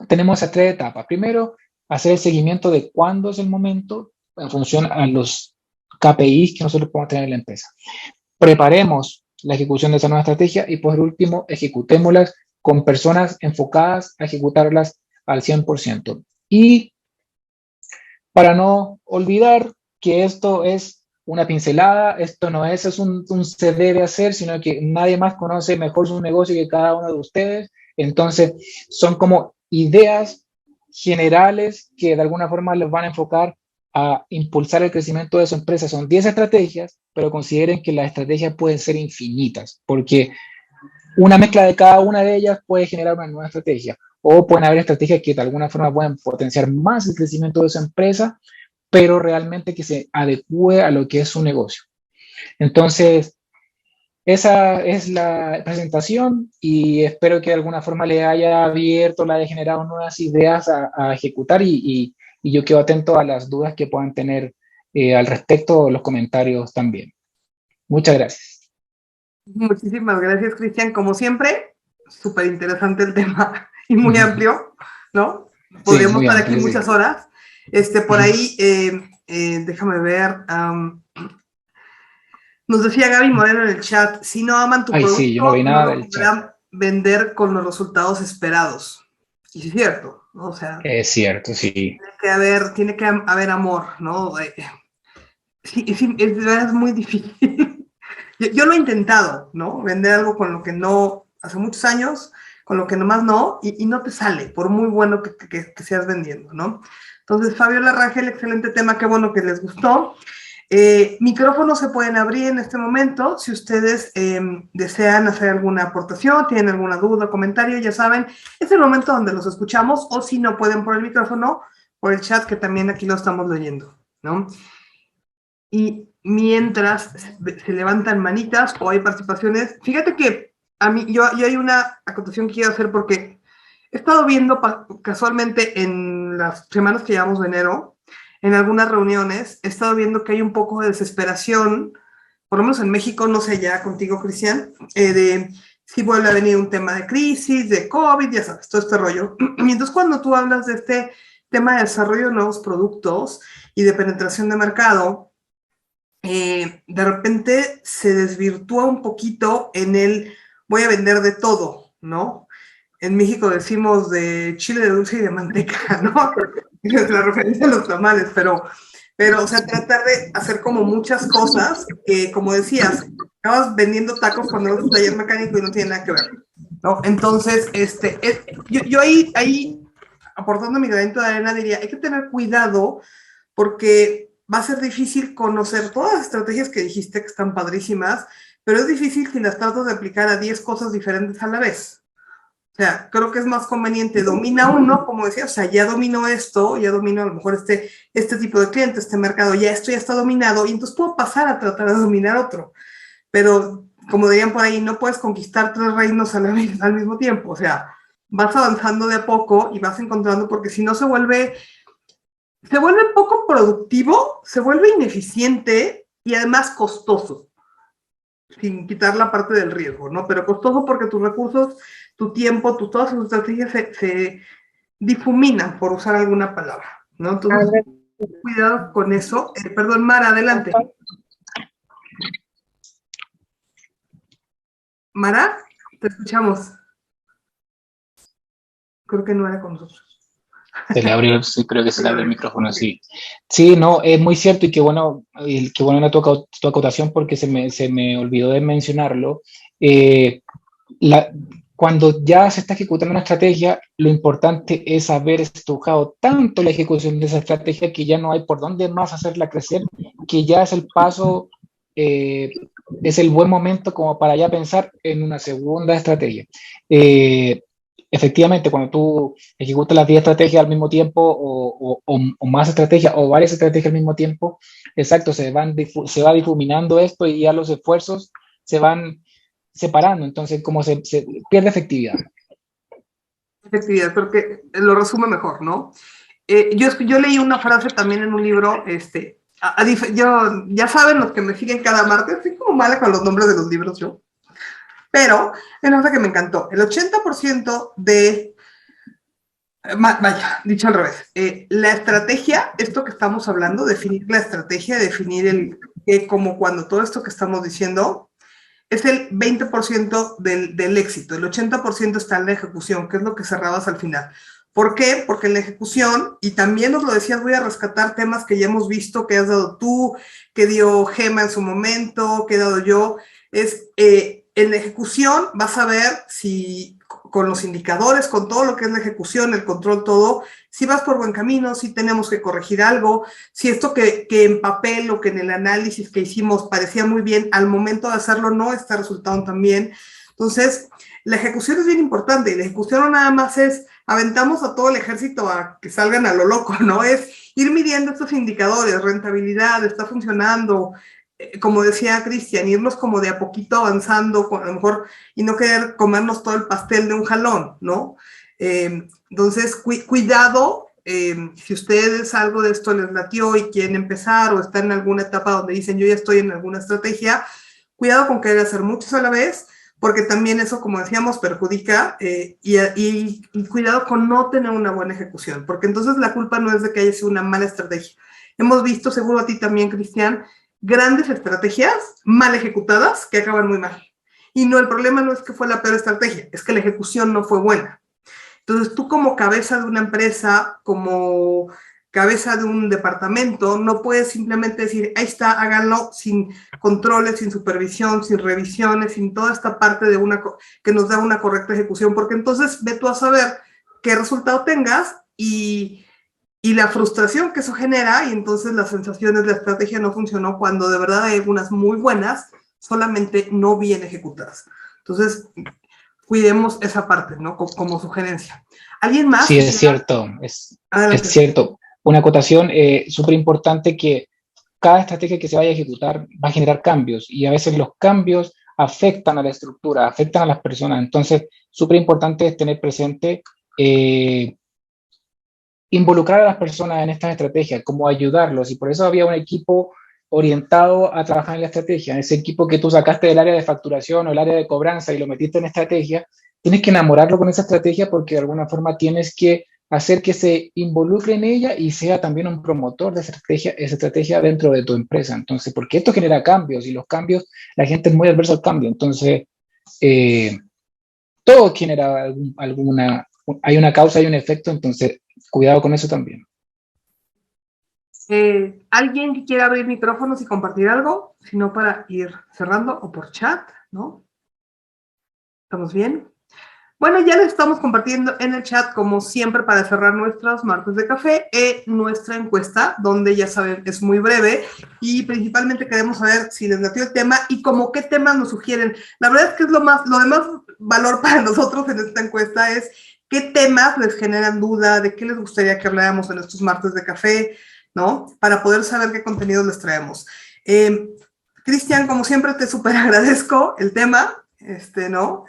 tenemos esas tres etapas. Primero, hacer el seguimiento de cuándo es el momento en función a los KPIs que nosotros podemos tener en la empresa. Preparemos la ejecución de esa nueva estrategia y por último, ejecutémoslas con personas enfocadas a ejecutarlas al 100%. Y para no olvidar que esto es una pincelada, esto no es un se debe hacer, sino que nadie más conoce mejor su negocio que cada uno de ustedes. Entonces, son como ideas generales que de alguna forma les van a enfocar a impulsar el crecimiento de su empresa. Son 10 estrategias, pero consideren que las estrategias pueden ser infinitas, porque una mezcla de cada una de ellas puede generar una nueva estrategia, o pueden haber estrategias que de alguna forma pueden potenciar más el crecimiento de su empresa, pero realmente que se adecue a lo que es su negocio. Entonces, esa es la presentación y espero que de alguna forma le haya abierto, le haya generado nuevas ideas a ejecutar y yo quedo atento a las dudas que puedan tener al respecto, los comentarios también. Muchas gracias. Muchísimas gracias, Cristian. Como siempre, súper interesante el tema y muy amplio, ¿no? Podríamos estar aquí muchas horas. Por ahí, déjame ver. Nos decía Gaby Moreno en el chat, si no aman tu producto, sí, yo no vi nada del podrán vender con los resultados esperados. Y sí es cierto, ¿no? O sea, es cierto, sí. Tiene que haber amor, ¿no? Sí, es muy difícil. Yo lo he intentado, ¿no? Vender algo con lo que no, hace muchos años, con lo que nomás no, y no te sale, por muy bueno que seas vendiendo, ¿no? Entonces, Fabiola Rangel, excelente tema, qué bueno que les gustó. Micrófonos se pueden abrir en este momento. Si ustedes desean hacer alguna aportación, tienen alguna duda, comentario, ya saben, es el momento donde los escuchamos, o si no pueden por el micrófono, por el chat, que también aquí lo estamos leyendo, ¿no? Y mientras se levantan manitas o hay participaciones, fíjate que a mí, yo hay una acotación que quiero hacer porque he estado viendo casualmente en las semanas que llevamos de enero, en algunas reuniones, he estado viendo que hay un poco de desesperación, por lo menos en México, no sé ya contigo, Cristian, de si vuelve a venir un tema de crisis, de COVID, ya sabes, todo este rollo. Y entonces cuando tú hablas de este tema de desarrollo de nuevos productos y de penetración de mercado, de repente se desvirtúa un poquito en el voy a vender de todo, ¿no? En México decimos de chile de dulce y de manteca, ¿no? Es la referencia a los tamales, pero, o sea, tratar de hacer como muchas cosas que, como decías, acabas vendiendo tacos cuando vas a un taller mecánico y no tiene nada que ver, ¿no? Entonces, yo ahí aportando mi granito de arena, diría, hay que tener cuidado porque va a ser difícil conocer todas las estrategias que dijiste que están padrísimas, pero es difícil si las tratas de aplicar a 10 cosas diferentes a la vez. O sea, creo que es más conveniente, domina uno, como decía, o sea, ya domino esto, ya domino a lo mejor este tipo de cliente, este mercado, ya esto ya está dominado, y entonces puedo pasar a tratar de dominar otro. Pero, como dirían por ahí, no puedes conquistar 3 reinos al mismo tiempo, o sea, vas avanzando de a poco y vas encontrando, porque si no se vuelve poco productivo, se vuelve ineficiente y además costoso, sin quitar la parte del riesgo, ¿no? Pero costoso porque tus recursos, tu tiempo, todas tus estrategias se difuminan, por usar alguna palabra, ¿no? Entonces, cuidado con eso. Perdón, Mara, adelante. Mara, te escuchamos. Creo que no era con nosotros. Se le abrió, sí, creo que se le abrió el micrófono, sí. Sí, no, es muy cierto y qué bueno tu acotación porque se me olvidó de mencionarlo. Eh, la, Cuando ya se está ejecutando una estrategia, lo importante es haber estrujado tanto la ejecución de esa estrategia que ya no hay por dónde más hacerla crecer, que ya es el paso, es el buen momento como para ya pensar en una segunda estrategia. Efectivamente, cuando tú ejecutas las 10 estrategias al mismo tiempo o más estrategias o varias estrategias al mismo tiempo, exacto, se va difuminando esto y ya los esfuerzos se van separando, entonces como se pierde efectividad. Efectividad, creo que lo resume mejor, ¿no? Yo leí una frase también en un libro, yo, ya saben los que me siguen cada martes, soy como mala con los nombres de los libros yo, pero es una frase que me encantó. El 80% vaya, dicho al revés, la estrategia, esto que estamos hablando, definir la estrategia, definir como cuando todo esto que estamos diciendo, es el 20% del éxito, el 80% está en la ejecución, que es lo que cerrabas al final. ¿Por qué? Porque en la ejecución, y también nos lo decías, voy a rescatar temas que ya hemos visto, que has dado tú, que dio Gema en su momento, que he dado yo, en la ejecución vas a ver si con los indicadores, con todo lo que es la ejecución, el control, todo, si vas por buen camino, si tenemos que corregir algo, si esto que en papel o que en el análisis que hicimos parecía muy bien, al momento de hacerlo no está resultando tan bien. Entonces, la ejecución es bien importante y la ejecución no nada más es aventamos a todo el ejército a que salgan a lo loco, ¿no? Es ir midiendo estos indicadores, rentabilidad, está funcionando, como decía Cristian, irnos como de a poquito avanzando, a lo mejor, y no querer comernos todo el pastel de un jalón, ¿no? Entonces, cuidado, si ustedes algo de esto les latió y quieren empezar o están en alguna etapa donde dicen yo ya estoy en alguna estrategia, cuidado con querer hacer muchos a la vez, porque también eso, como decíamos, perjudica y cuidado con no tener una buena ejecución, porque entonces la culpa no es de que haya sido una mala estrategia. Hemos visto, seguro a ti también, Cristian, grandes estrategias mal ejecutadas que acaban muy mal. Y no, el problema no es que fue la peor estrategia, es que la ejecución no fue buena. Entonces, tú como cabeza de una empresa, como cabeza de un departamento, no puedes simplemente decir, ahí está, háganlo sin controles, sin supervisión, sin revisiones, sin toda esta parte de que nos da una correcta ejecución, porque entonces ve tú a saber qué resultado tengas y la frustración que eso genera, y entonces las sensaciones, la estrategia no funcionó cuando de verdad hay algunas muy buenas, solamente no bien ejecutadas. Entonces, cuidemos esa parte, ¿no? Como sugerencia. ¿Alguien más? Sí, es cierto, es cierto. Una acotación súper importante que cada estrategia que se vaya a ejecutar va a generar cambios y a veces los cambios afectan a la estructura, afectan a las personas. Entonces, súper importante es tener presente involucrar a las personas en estas estrategias, cómo ayudarlos, y por eso había un equipo orientado a trabajar en la estrategia, ese equipo que tú sacaste del área de facturación o el área de cobranza y lo metiste en estrategia, tienes que enamorarlo con esa estrategia porque de alguna forma tienes que hacer que se involucre en ella y sea también un promotor de esa estrategia dentro de tu empresa. Entonces, porque esto genera cambios y los cambios, la gente es muy adversa al cambio, entonces todo genera hay una causa y un efecto, entonces cuidado con eso también. ¿Alguien que quiera abrir micrófonos y compartir algo? Si no, para ir cerrando o por chat, ¿no? ¿Estamos bien? Bueno, ya les estamos compartiendo en el chat, como siempre, para cerrar nuestros martes de café, nuestra encuesta, donde ya saben, es muy breve y principalmente queremos saber si les latió el tema y como qué temas nos sugieren. La verdad es que es lo de más valor para nosotros en esta encuesta es qué temas les generan duda, de qué les gustaría que habláramos en estos martes de café, ¿no? Para poder saber qué contenidos les traemos. Cristian, como siempre, te súper agradezco el tema, ¿no?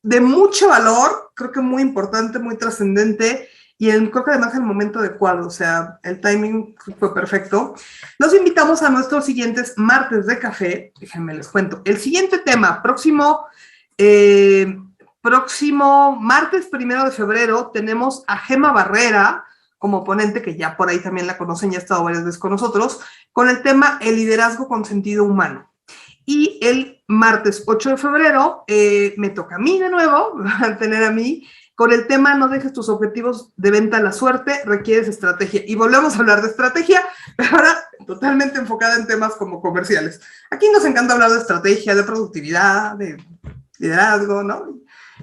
De mucho valor, creo que muy importante, muy trascendente, y creo que además el momento adecuado, o sea, el timing fue perfecto. Los invitamos a nuestros siguientes martes de café, déjenme les cuento. El siguiente tema, próximo martes 1 de febrero, tenemos a Gema Barrera como ponente, que ya por ahí también la conocen, ya ha estado varias veces con nosotros, con el tema el liderazgo con sentido humano. Y el martes 8 de febrero me toca a mí de nuevo, a tener a mí, con el tema no dejes tus objetivos de venta a la suerte, requieres estrategia. Y volvemos a hablar de estrategia, pero ahora totalmente enfocada en temas como comerciales. Aquí nos encanta hablar de estrategia, de productividad, de liderazgo, ¿no?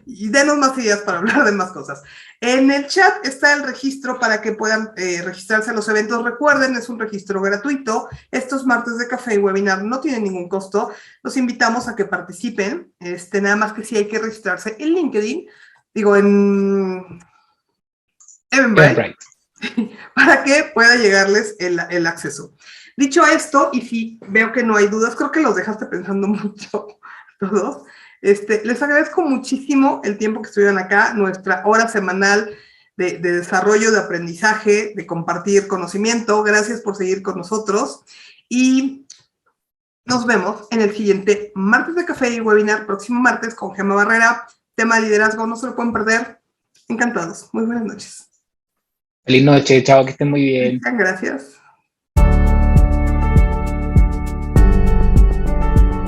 Y denos más ideas para hablar de más cosas. En el chat está el registro para que puedan registrarse a los eventos. Recuerden, es un registro gratuito. Estos martes de café y webinar no tienen ningún costo. Los invitamos a que participen. Nada más que sí hay que registrarse en LinkedIn, en Eventbrite, para que pueda llegarles el acceso. Dicho esto, y si veo que no hay dudas, creo que los dejaste pensando mucho todos. Les agradezco muchísimo el tiempo que estuvieron acá, nuestra hora semanal de desarrollo, de aprendizaje, de compartir conocimiento. Gracias por seguir con nosotros y nos vemos en el siguiente martes de café y webinar, próximo martes con Gema Barrera, tema de liderazgo, no se lo pueden perder. Encantados. Muy buenas noches. Feliz noche, chao, que estén muy bien. Gracias.